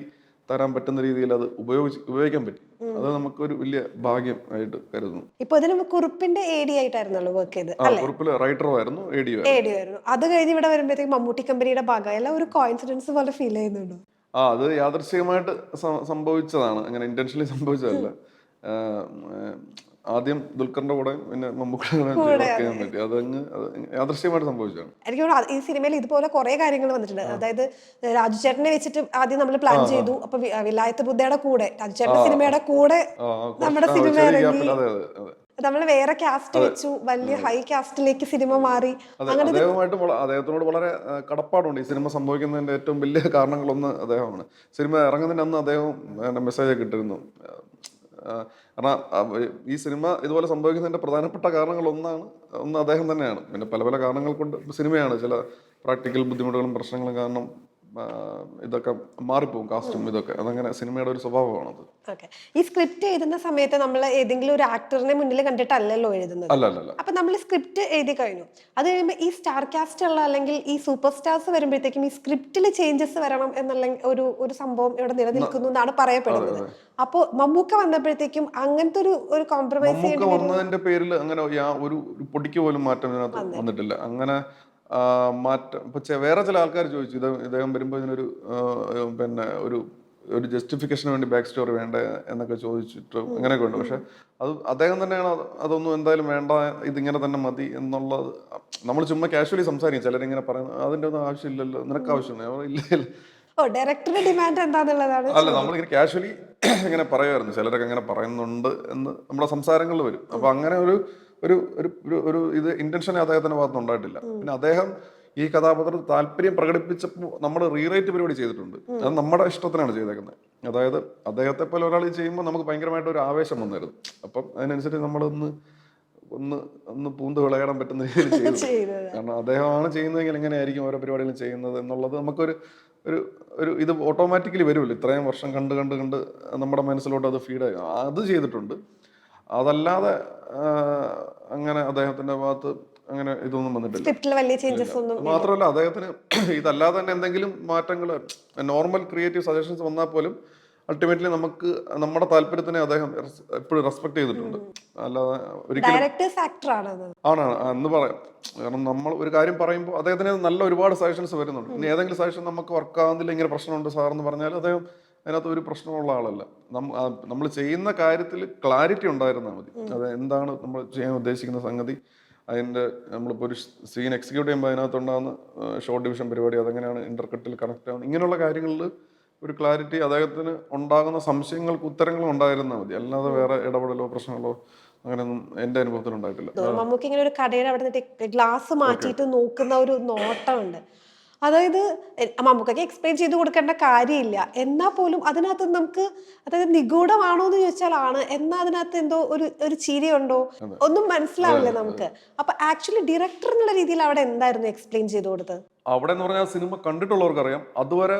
തരാൻ പറ്റുന്ന രീതിയിൽ അത് ഉപയോഗിക്കാൻ പറ്റി. അത് നമുക്കൊരു വലിയ ഭാഗ്യം ആയിട്ട് കരുതുന്നു. ഇപ്പൊ ഇതിന് കുറുപ്പിന്റെ AD ആയിട്ടായിരുന്നല്ലോ വർക്ക് ചെയ്തത്. കുറുപ്പില് റൈറ്ററുമായിരുന്നു, AD ആയിരുന്നു. അത് കഴിഞ്ഞ് ഇവിടെ വരുമ്പോഴത്തേക്ക് മമ്മൂട്ടി കമ്പനിയുടെ ഭാഗമല്ല, ഒരു കോയിൻസിഡൻസ് പോലെ ഫീൽ ചെയ്യുന്നുണ്ടോ? അത് യാദൃശ്ചികമായിട്ട് സംഭവിച്ചതാണ്, അങ്ങനെ ഇന്റൻഷനലി സംഭവിച്ചതല്ല. ആദ്യം ദുൽഖറിന്റെ കൂടെ പിന്നെ മമ്മൂക്കയുടെ കൂടെ ചെയ്യാൻ പറ്റി. അതങ്ങ് യാദൃശ്ചികമായിട്ട് സംഭവിച്ചതാണ്. എനിക്ക് ഈ സിനിമയിൽ ഇതുപോലെ കുറെ കാര്യങ്ങൾ വന്നിട്ടുണ്ട്. അതായത് രാജുചേട്ടനെ വെച്ചിട്ട് ആദ്യം നമ്മൾ പ്ലാൻ ചെയ്തു. അപ്പൊ വിലായത്ത് ബുദ്ധയുടെ കൂടെ രാജുചേട്ടന്റെ സിനിമയുടെ കൂടെ നമ്മുടെ സിനിമ ഇറങ്ങി. നമ്മൾ വേറെ കാസ്റ്റ് വെച്ചു, വലിയ ഹൈ കാസ്റ്റിലേക്ക് സിനിമ മാറി. അദ്ദേഹത്തിനോട് വളരെ കടപ്പാടുണ്ട്. ഈ സിനിമ സംഭവിക്കുന്നതിന്റെ ഏറ്റവും വലിയ കാരണങ്ങളൊന്ന് അദ്ദേഹമാണ്. സിനിമ ഇറങ്ങുന്നതിന് അന്ന് അദ്ദേഹം മെസ്സേജ് കിട്ടിയിരുന്നു. കാരണം ഈ സിനിമ ഇതുപോലെ സംഭവിക്കുന്നതിന്റെ പ്രധാനപ്പെട്ട കാരണങ്ങൾ ഒന്ന് അദ്ദേഹം തന്നെയാണ്. പിന്നെ പല പല കാരണങ്ങൾ കൊണ്ട് സിനിമയാണ് ചില പ്രാക്ടിക്കൽ ബുദ്ധിമുട്ടുകളും പ്രശ്നങ്ങളും കാരണം ഇതൊക്കെ മാറിപ്പോകും, കാസ്റ്റും ഇതൊക്കെ. അതങ്ങനെ സിനിമയുടെ ഒരു സ്വഭാവമാണത്. ഈ സ്ക്രിപ്റ്റ് എഴുതുന്ന സമയത്ത് നമ്മൾ ഏതെങ്കിലും ഒരു ആക്ടറിനെ മുന്നിൽ കണ്ടിട്ടല്ലല്ലോ എഴുതുന്നത്. അപ്പൊ നമ്മൾ സ്ക്രിപ്റ്റ് എഴുതി കഴിഞ്ഞു, അത് കഴിയുമ്പോൾ ഈ സ്റ്റാർ കാസ്റ്റ് ഉള്ള അല്ലെങ്കിൽ ഈ സൂപ്പർ സ്റ്റാർസ് വരുമ്പോഴത്തേക്കും ഈ സ്ക്രിപ്റ്റിൽ ചേഞ്ചസ് വരണം എന്നുള്ള ഒരു സംഭവം ഇവിടെ നിലനിൽക്കുന്നു എന്നാണ് പറയപ്പെടുന്നത്. അപ്പോ മമ്മൂക്ക വന്നപ്പോഴത്തേക്കും അങ്ങനത്തെ ഒരു കോംപ്രമൈസ് വന്നതിന്റെ പേരിൽ അങ്ങനെ ഒരു പൊടിക്ക് പോലും മാറ്റം ഇതിനകത്ത് വന്നിട്ടില്ല. അങ്ങനെ മാറ്റം ഇപ്പൊ വേറെ ചില ആൾക്കാർ ചോദിച്ചു, ഇദ്ദേഹം വരുമ്പോൾ ഇതിനൊരു പിന്നെ ഒരു ജസ്റ്റിഫിക്കേഷന് വേണ്ടി ബാക്ക് സ്റ്റോറി വേണ്ട എന്നൊക്കെ ചോദിച്ചിട്ട് അങ്ങനെയൊക്കെ ഉണ്ട്. പക്ഷെ അത് അദ്ദേഹം തന്നെയാണ് അതൊന്നും എന്തായാലും വേണ്ട, ഇതിങ്ങനെ തന്നെ മതി എന്നുള്ളത്. നമ്മൾ ചുമ്മാ കാഷ്വലി സംസാരിക്കും. ചിലരിങ്ങനെ പറയുന്നത് അതിന്റെ ഒന്നും ആവശ്യമില്ലല്ലോ, നിനക്ക് ആവശ്യമുണ്ട് ഇല്ല. ഡയറക്ടറുടെ ഡിമാൻഡ് എന്താണെന്നുള്ളതാണ്. അല്ല, നമ്മളിങ്ങനെ കാഷ്വലി ഇങ്ങനെ പറയുമായിരുന്നു. ചിലരൊക്കെ അങ്ങനെ പറയുന്നുണ്ട് എന്ന് നമ്മുടെ സംസാരങ്ങളിൽ വരും. അപ്പൊ അങ്ങനെ ഒരു ഇത് ഇന്റൻഷൻ അദ്ദേഹത്തിന്റെ ഭാഗത്ത് ഉണ്ടായിട്ടില്ല. പിന്നെ അദ്ദേഹം ഈ കഥാപാത്രത്തിൽ താല്പര്യം പ്രകടിപ്പിച്ചപ്പോൾ നമ്മൾ റീറൈറ്റ് പരിപാടി ചെയ്തിട്ടുണ്ട്. അത് നമ്മുടെ ഇഷ്ടത്തിനാണ് ചെയ്തേക്കുന്നത്. അതായത് അദ്ദേഹത്തെ പോലെ ഒരാൾ ചെയ്യുമ്പോൾ നമുക്ക് ഭയങ്കരമായിട്ട് ഒരു ആവേശം വന്നിരുന്നു. അപ്പം അതിനനുസരിച്ച് നമ്മളൊന്ന് പൂന്ത് വിളയാടാൻ പറ്റുന്ന രീതിയിൽ ചെയ്തു. കാരണം അദ്ദേഹമാണ് ചെയ്യുന്നതെങ്കിൽ എങ്ങനെയായിരിക്കും ഓരോ പരിപാടികളും ചെയ്യുന്നത് എന്നുള്ളത് നമുക്കൊരു ഇത് ഓട്ടോമാറ്റിക്കലി വരുമല്ലോ. ഇത്രയും വർഷം കണ്ട് നമ്മുടെ മനസ്സിലോട്ട് അത് ഫീഡായി അത് ചെയ്തിട്ടുണ്ട്. അതല്ലാതെ അങ്ങനെ അദ്ദേഹത്തിന്റെ ഭാഗത്ത് അങ്ങനെ ഇതൊന്നും വന്നിട്ടില്ല. സ്ക്രിപ്റ്റിൽ വലിയ ചേഞ്ചസ് ഒന്നും അത് മാത്രമല്ല അദ്ദേഹത്തിന് ഇതല്ലാതെ തന്നെ എന്തെങ്കിലും മാറ്റങ്ങൾ, നോർമൽ ക്രിയേറ്റീവ് സജഷൻസ് വന്നാൽ പോലും അൾട്ടിമേറ്റ്ലി നമുക്ക് നമ്മുടെ താല്പര്യത്തിനെ അദ്ദേഹം എപ്പോഴും റെസ്പെക്ട് ചെയ്തിട്ടുണ്ട്. അല്ലാതെ ഒരിക്കലും ഡയറക്ടേഴ്സ് ആക്ടർ ആണത്. ആണ് എന്ന് പറയാം. കാരണം നമ്മൾ ഒരു കാര്യം പറയുമ്പോൾ അദ്ദേഹത്തിന് നല്ല ഒരുപാട് സജഷൻസ് വരുന്നുണ്ട്. ഇനി ഏതെങ്കിലും സജഷൻ നമുക്ക് വർക്ക് ആവുന്നില്ല, ഇങ്ങനെ പ്രശ്നമുണ്ട് സാർ എന്ന് പറഞ്ഞാൽ അദ്ദേഹം അതിനകത്ത് ഒരു പ്രശ്നമുള്ള ആളല്ല. നമ്മൾ ചെയ്യുന്ന കാര്യത്തിൽ ക്ലാരിറ്റി ഉണ്ടായിരുന്നാൽ മതി. അത് എന്താണ് നമ്മൾ ചെയ്യാൻ ഉദ്ദേശിക്കുന്ന സംഗതി, അതിൻ്റെ നമ്മളിപ്പോൾ ഒരു സീൻ എക്സിക്യൂട്ട് ചെയ്യുമ്പോൾ അതിനകത്തുണ്ടാകുന്ന ഷോർട്ട് ഡിവിഷൻ പരിപാടി, അതെങ്ങനെയാണ് ഇന്റർകട്ടിൽ കണക്ട് ആവുന്നത്, ഇങ്ങനെയുള്ള കാര്യങ്ങളിൽ ഒരു ക്ലാരിറ്റി, അദ്ദേഹത്തിന് ഉണ്ടാകുന്ന സംശയങ്ങൾക്ക് ഉത്തരങ്ങളും ഉണ്ടായിരുന്നാൽ മതി. അല്ലാതെ വേറെ ഇടപെടലോ പ്രശ്നങ്ങളോ അങ്ങനെയൊന്നും എൻ്റെ അനുഭവത്തിൽ ഉണ്ടായിട്ടില്ല. നമുക്ക് ഇങ്ങനെ ഒരു കടയുടെ അവിടെ നിന്നിട്ട് ഗ്ലാസ് മാറ്റിയിട്ട് നോക്കുന്ന ഒരു നോട്ടമുണ്ട്. അതായത് മമ്മൂക്കൊക്കെ എക്സ്പ്ലെയിൻ ചെയ്ത് കൊടുക്കേണ്ട കാര്യമില്ല, എന്നാൽ പോലും അതിനകത്ത് നമുക്ക്, അതായത് നിഗൂഢമാണോ എന്ന് ചോദിച്ചാൽ ആണ്, എന്നാൽ അതിനകത്ത് എന്തോ ഒരു ചിരിയുണ്ടോ ഒന്നും മനസ്സിലാവില്ല നമുക്ക്. അപ്പൊ ആക്ച്വലി ഡയറക്ടർ എന്നുള്ള രീതിയിൽ അവിടെ എന്തായിരുന്നു എക്സ്പ്ലെയിൻ ചെയ്ത് കൊടുത്തത്? അവിടെ എന്ന് പറഞ്ഞാൽ സിനിമ കണ്ടിട്ടുള്ളവർക്കറിയാം, അതുവരെ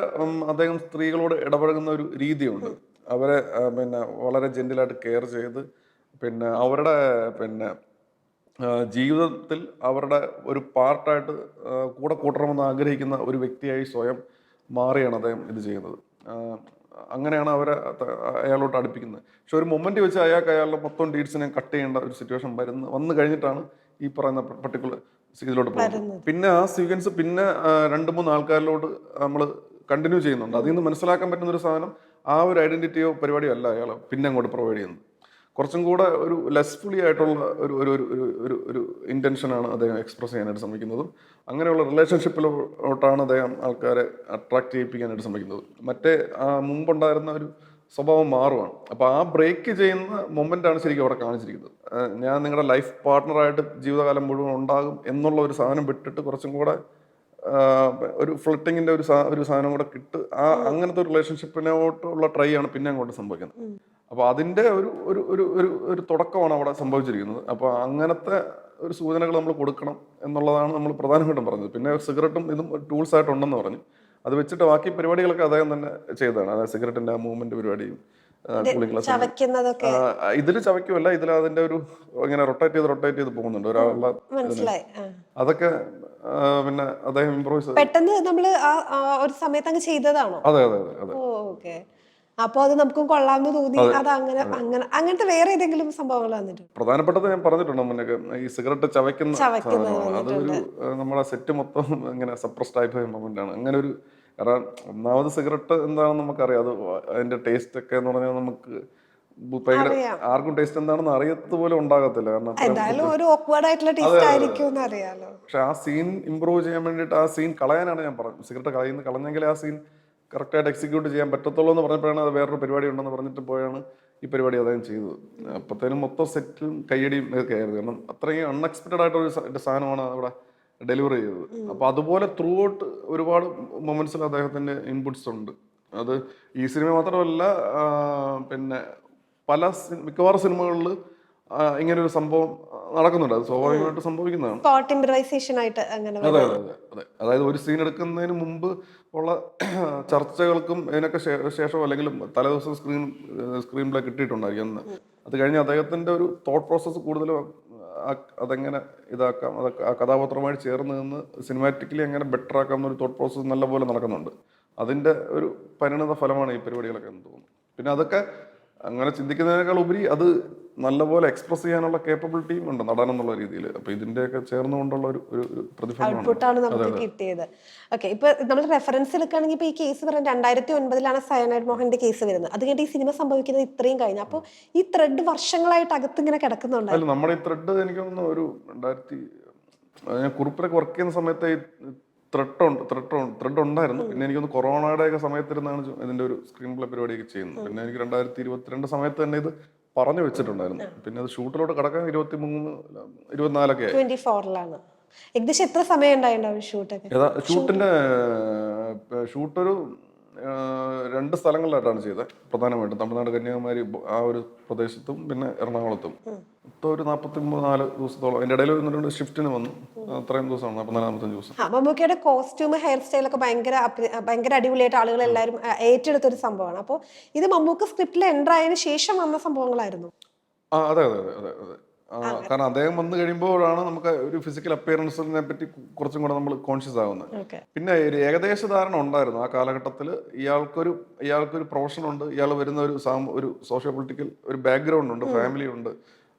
അദ്ദേഹം സ്ത്രീകളോട് ഇടപഴകുന്ന ഒരു രീതിയുണ്ട്. അവരെ പിന്നെ വളരെ ജെന്റിലായിട്ട് കെയർ ചെയ്ത്, പിന്നെ അവരുടെ പിന്നെ ജീവിതത്തിൽ അവരുടെ ഒരു പാർട്ടായിട്ട് കൂടെ കൂട്ടണമെന്ന് ആഗ്രഹിക്കുന്ന ഒരു വ്യക്തിയായി സ്വയം മാറിയാണ് അദ്ദേഹം ഇത് ചെയ്യുന്നത്. അങ്ങനെയാണ് അവരെ അയാളോട്ട് അടുപ്പിക്കുന്നത്. പക്ഷെ ഒരു മൊമെന്റ് വെച്ച് അയാളുടെ മൊത്തം ഡീഡ്സിനെ കട്ട് ചെയ്യേണ്ട ഒരു സിറ്റുവേഷൻ വന്നു കഴിഞ്ഞിട്ടാണ് ഈ പറയുന്ന പർട്ടിക്കുലർ ഇതിലോട്ട് പോകുന്നത്. പിന്നെ ആ സീക്വൻസ് പിന്നെ 2-3 ആൾക്കാരിലോട്ട് നമ്മൾ കണ്ടിന്യൂ ചെയ്യുന്നുണ്ട്. അതിൽ നിന്ന് മനസ്സിലാക്കാൻ പറ്റുന്ന ഒരു സാധനം, ആ ഒരു ഐഡന്റിറ്റിയോ പരിപാടിയോ അല്ല അയാൾ പിന്നെ അങ്ങോട്ട് പ്രൊവൈഡ് ചെയ്യുന്നത്. കുറച്ചും കൂടെ ഒരു ലെസ്ഫുള്ളി ആയിട്ടുള്ള ഒരു ഇന്റൻഷനാണ് അദ്ദേഹം എക്സ്പ്രസ് ചെയ്യാനായിട്ട് ശ്രമിക്കുന്നതും. അങ്ങനെയുള്ള റിലേഷൻഷിപ്പിലോട്ടാണ് അദ്ദേഹം ആൾക്കാരെ അട്രാക്ട് ചെയ്യിപ്പിക്കാനായിട്ട് ശ്രമിക്കുന്നത്. മറ്റേ മുമ്പുണ്ടായിരുന്ന ഒരു സ്വഭാവം മാറുവാണ്. അപ്പോൾ ആ ബ്രേക്ക് ചെയ്യുന്ന മൊമെൻ്റാണ് ശരിക്കും അവിടെ കാണിച്ചിരിക്കുന്നത്. ഞാൻ നിങ്ങളുടെ ലൈഫ് പാർട്ട്ണറായിട്ട് ജീവിതകാലം മുഴുവൻ ഉണ്ടാകും എന്നുള്ള ഒരു സാധനം വിട്ടിട്ട് കുറച്ചും കൂടെ ഒരു ഫ്ലട്ടിങ്ങിൻ്റെ ഒരു സാധനം കൂടെ അങ്ങനത്തെ ഒരു റിലേഷൻഷിപ്പിനോട്ടുള്ള ട്രൈ ആണ് പിന്നെ അങ്ങോട്ട് സംഭവിക്കുന്നത്. അപ്പോൾ അതിൻ്റെ ഒരു തുടക്കമാണ് അവിടെ സംഭവിച്ചിരിക്കുന്നത്. അപ്പോൾ അങ്ങനത്തെ ഒരു സൂചനകൾ നമ്മൾ കൊടുക്കണം എന്നുള്ളതാണ് നമ്മൾ പ്രധാനമായിട്ടും പറഞ്ഞത്. പിന്നെ സിഗരറ്റും ഇതും ടൂൾസ് ആയിട്ടുണ്ടെന്ന് പറഞ്ഞു. അത് വെച്ചിട്ട് ബാക്കി പരിപാടികളൊക്കെ അദ്ദേഹം തന്നെ ചെയ്തതാണ്. അതായത് സിഗരറ്റിന്റെ ആ മൂവ്മെന്റ് പരിപാടിയും കൂളിംഗ് ഗ്ലാസ് ഇതിൽ ചവയ്ക്കുമല്ല, ഇതിൽ അതിന്റെ ഒരു ഇങ്ങനെ റൊട്ടേറ്റ് ചെയ്ത് പോകുന്നുണ്ട് ഒരാളുടെ. അതൊക്കെ പിന്നെ അദ്ദേഹം ഇംപ്രൂവൈസ് പെട്ടെന്ന് നമ്മൾ ഒരു സമയത്ത് അങ്ങ് ചെയ്തതാണോ? അതെ അതെ അതെ. ഓക്കെ. അപ്പൊ അത് നമുക്കും കൊള്ളാമെന്ന് തോന്നി. അത് അങ്ങനത്തെ വേറെ ഏതെങ്കിലും സംഭവങ്ങൾ വന്നിട്ടുണ്ട്? പ്രധാനപ്പെട്ടത് ഞാൻ പറഞ്ഞിട്ടുണ്ടോ മുന്നേ, ഈ സിഗരറ്റ് ചവയ്ക്കുന്ന സാധനമാണ്. അതൊരു നമ്മളെ സെറ്റ് മൊത്തം ഇങ്ങനെ സപ്രസ്ഡ് ആയിപ്പോയ മൊമെന്റ് ആണ്. അങ്ങനെ ഒരു, കാരണം ഒന്നാമത് സിഗരറ്റ് എന്താണെന്ന് നമുക്കറിയാം. അത് അതിന്റെ ടേസ്റ്റ് ഒക്കെ എന്ന് പറഞ്ഞാൽ നമുക്ക് ഭയങ്കര ആർക്കും ടേസ്റ്റ് എന്താണെന്ന് അറിയത്ത് പോലും ഉണ്ടാകത്തില്ല. കാരണം പക്ഷെ ആ സീൻ ഇമ്പ്രൂവ് ചെയ്യാൻ വേണ്ടിയിട്ട്, ആ സീൻ കളയാനാണ് ഞാൻ പറഞ്ഞത്. സിഗരറ്റ് കളഞ്ഞെങ്കിൽ ആ സീൻ കറക്റ്റായിട്ട് എക്സിക്യൂട്ട് ചെയ്യാൻ പറ്റത്തുള്ളൂ എന്ന് പറഞ്ഞപ്പോഴാണ് അത് വേറൊരു പരിപാടി ഉണ്ടെന്ന് പറഞ്ഞിട്ട് പോയാണ് ഈ പരിപാടി അദ്ദേഹം ചെയ്തത്. അപ്പോഴത്തേനും മൊത്തം സെറ്റും കയ്യടിയും ഒക്കെ ആയിരുന്നു. കാരണം അത്രയും അൺഎക്സ്പെക്റ്റഡ് ആയിട്ടൊരു സാധനമാണ് അവിടെ ഡെലിവറി ചെയ്തത്. അപ്പോൾ അതുപോലെ ത്രൂ ഔട്ട് ഒരുപാട് മൊമെന്റ്സിൽ അദ്ദേഹത്തിന്റെ ഇൻപുട്സ് ഉണ്ട്. അത് ഈ സിനിമ മാത്രമല്ല, പിന്നെ മിക്കവാറും സിനിമകളിൽ ഇങ്ങനൊരു സംഭവം നടക്കുന്നുണ്ട്. അത് സ്വാഭാവികമായിട്ട് സംഭവിക്കുന്നതാണ്. അതെ അതെ അതെ. അതായത് ഒരു സീൻ എടുക്കുന്നതിന് മുമ്പ് ഉള്ള ചർച്ചകൾക്കും ഇതിനൊക്കെ ശേഷം, അല്ലെങ്കിൽ തലേദിവസം സ്ക്രീൻ പ്ലേ കിട്ടിയിട്ടുണ്ടായിരിക്കും അന്ന്. അത് കഴിഞ്ഞ് അദ്ദേഹത്തിന്റെ ഒരു തോട്ട് പ്രോസസ്സ് കൂടുതലും അതെങ്ങനെ ഇതാക്കാം, അതൊക്കെ ആ കഥാപാത്രവുമായി ചേർന്ന് നിന്ന് സിനിമാറ്റിക്കലി എങ്ങനെ ബെറ്റർ ആക്കാം എന്നൊരു തോട്ട് പ്രോസസ്സ് നല്ലപോലെ നടക്കുന്നുണ്ട്. അതിന്റെ ഒരു പരിണിത ഫലമാണ് ഈ പരിപാടികളൊക്കെ എന്ന് തോന്നുന്നു. പിന്നെ അതൊക്കെ അങ്ങനെ ചിന്തിക്കുന്നതിനേക്കാൾ ഉപരി അത് നല്ലപോലെ എക്സ്പ്രസ് ചെയ്യാനുള്ള കേപ്പബിലിറ്റിയും ഉണ്ട് നടൻ എന്നുള്ള രീതിയിൽ. അപ്പൊ ഇതിന്റെയൊക്കെ ചേർന്നുകൊണ്ടുള്ള ഒരു ഔട്ട്പുട്ടാണ് നമുക്ക് കിട്ടിയത്. ഓക്കെ, ഇപ്പൊ നമ്മൾ റെഫറൻസ് എടുക്കുകയാണെങ്കിൽ ഇപ്പൊ ഈ കേസ് പറഞ്ഞ 2009 സയനൈഡ് മോഹന്റെ കേസ് വരുന്നത്. അത് കഴിഞ്ഞിട്ട് ഈ സിനിമ സംഭവിക്കുന്നത് ഇത്രയും കഴിഞ്ഞു. അപ്പൊ ഈ ത്രെഡ് വർഷങ്ങളായിട്ട് അകത്ത് ഇങ്ങനെ കിടക്കുന്നുണ്ട്. നമ്മുടെ ഈ ത്രെഡ് എനിക്ക് തോന്നുന്നു ഒരു 2000 ഞാൻ കുറിപ്പിലൊക്കെ വർക്ക് ചെയ്യുന്ന സമയത്ത് ഈ ത്രെഡ് ഉണ്ടായിരുന്നു. പിന്നെ എനിക്കൊന്ന് കൊറോണയുടെ ഒക്കെ സമയത്തിരുന്നാണ് ഇതിന്റെ ഒരു സ്ക്രീൻ പ്ലേ പരിപാടിയൊക്കെ ചെയ്യുന്നത്. പിന്നെ എനിക്ക് 2022 സമയത്ത് തന്നെ ഇത് പറഞ്ഞു വെച്ചിട്ടുണ്ടായിരുന്നു. പിന്നെ അത് ഷൂട്ടിലോട്ട് കടക്കാൻ 23-24 24 ഏകദേശം എത്ര സമയം ഉണ്ടായിട്ടുണ്ടാവും ഷൂട്ടിന്റെ ഷൂട്ടൊരു 2 സ്ഥലങ്ങളിലായിട്ടാണ് ചെയ്തത്. പ്രധാനമായിട്ടും തമിഴ്നാട് കന്യാകുമാരി ആ ഒരു പ്രദേശത്തും പിന്നെ എറണാകുളത്തും. മൊത്തം ഒരു 44 ദിവസത്തോളം. അതിന്റെ ഇടയിൽ 2 ഷിഫ്റ്റിന് വന്നു. അത്രയും ദിവസമാണ്, 44-45 ദിവസം. മമ്മൂക്കയുടെ കോസ്റ്റ്യൂം, ഹെയർ സ്റ്റൈലൊക്കെ ഭയങ്കര അടിപൊളിയായിട്ട് ആളുകൾ എല്ലാവരും ഏറ്റെടുത്തൊരു സംഭവമാണ്. അപ്പോൾ ഇത് മമ്മൂക്ക സ്ക്രിപ്റ്റിൽ എൻ്റർ ആയതിനു ശേഷം വന്ന സംഭവങ്ങളായിരുന്നു. അതെ അതെ അതെ അതെ. കാരണം അദ്ദേഹം വന്നു കഴിയുമ്പോഴാണ് നമുക്ക് ഒരു ഫിസിക്കൽ അപ്പിയറൻസിനെ പറ്റി കുറച്ചും കൂടെ നമ്മൾ കോൺഷ്യസ് ആവുന്നത്. ഓക്കെ. പിന്നെ ഒരു ഏകദേശ ധാരണ ഉണ്ടായിരുന്നു ആ കാലഘട്ടത്തിൽ. ഇയാൾക്കൊരു പ്രൊഫഷൻ ഉണ്ട്, ഇയാൾ വരുന്ന ഒരു സോഷ്യോ പൊളിറ്റിക്കൽ ഒരു ബാക്ക്ഗ്രൗണ്ട് ഉണ്ട്, ഫാമിലി ഉണ്ട്.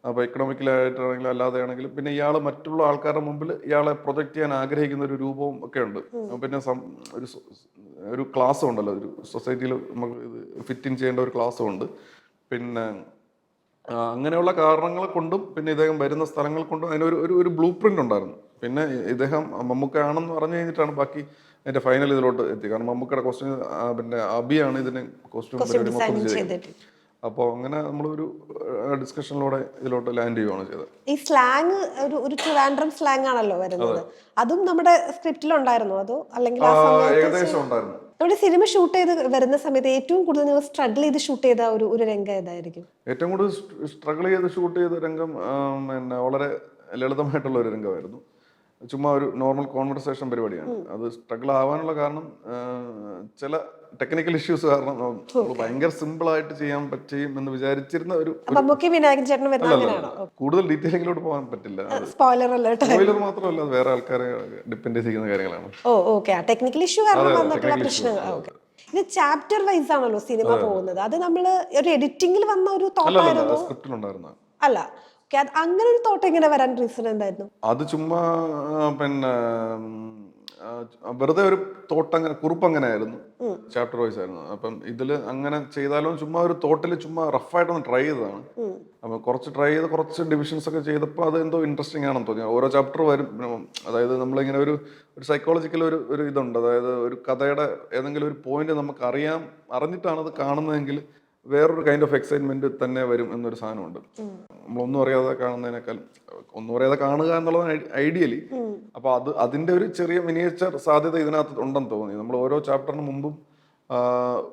അപ്പോൾ എക്കണോമിക്കലായിട്ടാണെങ്കിലും അല്ലാതെ ആണെങ്കിലും പിന്നെ ഇയാൾ മറ്റുള്ള ആൾക്കാരുടെ മുമ്പിൽ ഇയാളെ പ്രൊജക്ട് ചെയ്യാൻ ആഗ്രഹിക്കുന്ന ഒരു രൂപവും ഒക്കെ ഉണ്ട്. പിന്നെ ഒരു ക്ലാസ്സും ഉണ്ടല്ലോ, ഒരു സൊസൈറ്റിയിൽ നമുക്ക് ഇത് ഫിറ്റ് ഇൻ ചെയ്യേണ്ട ഒരു ക്ലാസ്സും ഉണ്ട്. പിന്നെ അങ്ങനെയുള്ള കാരണങ്ങൾ കൊണ്ടും പിന്നെ ഇദ്ദേഹം വരുന്ന സ്ഥലങ്ങൾ കൊണ്ടും അതിനൊരു ബ്ലൂ പ്രിന്റ് ഉണ്ടായിരുന്നു. പിന്നെ ഇദ്ദേഹം മമ്മൂക്കയാണെന്ന് പറഞ്ഞു കഴിഞ്ഞിട്ടാണ് ബാക്കി അതിന്റെ ഫൈനൽ ഇതിലോട്ട് എത്തി. കാരണം മമ്മൂക്കയുടെ കോസ്റ്റ്യൂം പിന്നെ അബിയാണ് ഇതിന് കോസ്റ്റ്യൂം പരിപാടി മൊത്തം ചെയ്തത്. അപ്പോൾ അങ്ങനെ നമ്മളൊരു ഡിസ്കഷനിലൂടെ ഇതിലോട്ട് ലാൻഡ് ചെയ്യുകയാണ് ചെയ്തത്. ഈ സ്ലാങ് ഒരു ട്രിവാൻഡ്രം സ്ലാങ് ആണല്ലോ വരുന്നത്, അതും നമ്മുടെ സ്ക്രിപ്റ്റിൽ ഉണ്ടായിരുന്നോ അതോ അല്ലെങ്കിൽ ഏകദേശം ഉണ്ടായിരുന്നു. നമ്മുടെ സിനിമ ഷൂട്ട് ചെയ്ത് വരുന്ന സമയത്ത് ഏറ്റവും കൂടുതൽ നിങ്ങൾ സ്ട്രഗിൾ ചെയ്ത് ഷൂട്ട് ചെയ്ത ഒരു രംഗം ഏതായിരിക്കും? ഏറ്റവും കൂടുതൽ സ്ട്രഗിൾ ചെയ്ത് ഷൂട്ട് ചെയ്ത രംഗം പിന്നെ വളരെ ലളിതമായിട്ടുള്ള ഒരു രംഗമായിരുന്നു. ചുമ്മാ ഒരു നോർമൽ കോൺവെർസേഷൻ പരിപാടിയാണ്. അത് സ്ട്രഗിൾ ആവാനുള്ള കാരണം ചില ടെക്നിക്കൽ ഇഷ്യൂസ് കാരണം ഭയങ്കര സിമ്പിൾ ആയിട്ട് ചെയ്യാൻ പറ്റും എന്ന് വിചാരിച്ചിരുന്ന ഒരു കൂടുതൽ ഡീറ്റെയിലിങ്ങിലോട്ട് പോകാൻ പറ്റില്ല. സ്പോയിലർ മാത്രമല്ല, അത് വേറെ ആൾക്കാരെ ഡിപ്പെൻഡ് ചെയ്യുന്ന കാര്യങ്ങളാണ്. ടെക്നിക്കൽ ഇഷ്യൂ ഇത് ചാപ്റ്റർ വൈസ് ആണല്ലോ സിനിമ പോകുന്നത്. അത് നമ്മള് ഒരു എഡിറ്റിംഗിൽ വന്ന ഒരു തോട്ടായിരുന്നു, സ്ക്രിപ്റ്റിലുണ്ടായിരുന്ന അല്ല? അങ്ങനെ ഒരു തോട്ട് എങ്ങനെ വരാൻ റീസൺ എന്തായിരുന്നു? അത് ചുമ്മാ പിന്നെ വെറുതെ ഒരു തോട്ട്, അങ്ങനെ കുറിപ്പ് അങ്ങനെ ആയിരുന്നു, ചാപ്റ്റർ വൈസ് ആയിരുന്നു. അപ്പം ഇതില് അങ്ങനെ ചെയ്താലും ചുമ്മാ ഒരു തോട്ടിൽ ചുമ്മാ റഫായിട്ടൊന്ന് ട്രൈ ചെയ്തതാണ്. അപ്പൊ കുറച്ച് ഡിവിഷൻസ് ഒക്കെ ചെയ്തപ്പോൾ അത് എന്തോ ഇൻട്രസ്റ്റിംഗ് ആണെന്ന് തോന്നി. ഓരോ ചാപ്റ്റർ വരും, അതായത് നമ്മളിങ്ങനെ ഒരു സൈക്കോളജിക്കൽ ഒരു ഇതുണ്ട്. അതായത് ഒരു കഥയുടെ ഏതെങ്കിലും ഒരു പോയിന്റ് നമുക്ക് അറിഞ്ഞിട്ടാണ് അത് കാണുന്നതെങ്കിൽ വേറൊരു കൈൻഡ് ഓഫ് എക്സൈറ്റ്മെന്റ് തന്നെ വരും എന്നൊരു സാധനമുണ്ട്. നമ്മളൊന്നും അറിയാതെ കാണുന്നതിനേക്കാൾ ഒന്നും അറിയാതെ കാണുക എന്നുള്ളതാണ് ഐഡിയലി. അപ്പൊ അതിന്റെ ഒരു ചെറിയ മിനിയേച്ചർ സാധ്യത ഇതിനകത്ത് ഉണ്ടെന്ന് തോന്നി. നമ്മൾ ഓരോ ചാപ്റ്ററിന് മുമ്പും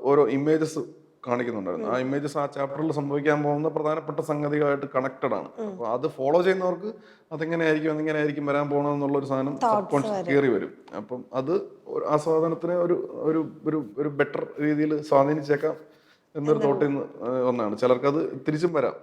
ഓരോ ഇമേജസ് കാണിക്കുന്നുണ്ടായിരുന്നു. ആ ഇമേജസ് ആ ചാപ്റ്ററിൽ സംഭവിക്കാൻ പോകുന്ന പ്രധാനപ്പെട്ട സംഗതികളായിട്ട് കണക്റ്റഡ് ആണ്. അപ്പൊ അത് ഫോളോ ചെയ്യുന്നവർക്ക് അതെങ്ങനെയായിരിക്കും വരാൻ പോകണമെന്നുള്ള ഒരു സാധനം സബ് കോൺഷ്യസ് കയറി വരും. അപ്പം അത് ആസ്വാദനത്തിനെ ഒരു ബെറ്റർ രീതിയിൽ സ്വാധീനിച്ചേക്കാം എന്നൊരു തോട്ടിൽ നിന്ന് ഒന്നാണ്. ചിലർക്ക് അത് തിരിച്ചും വരാം.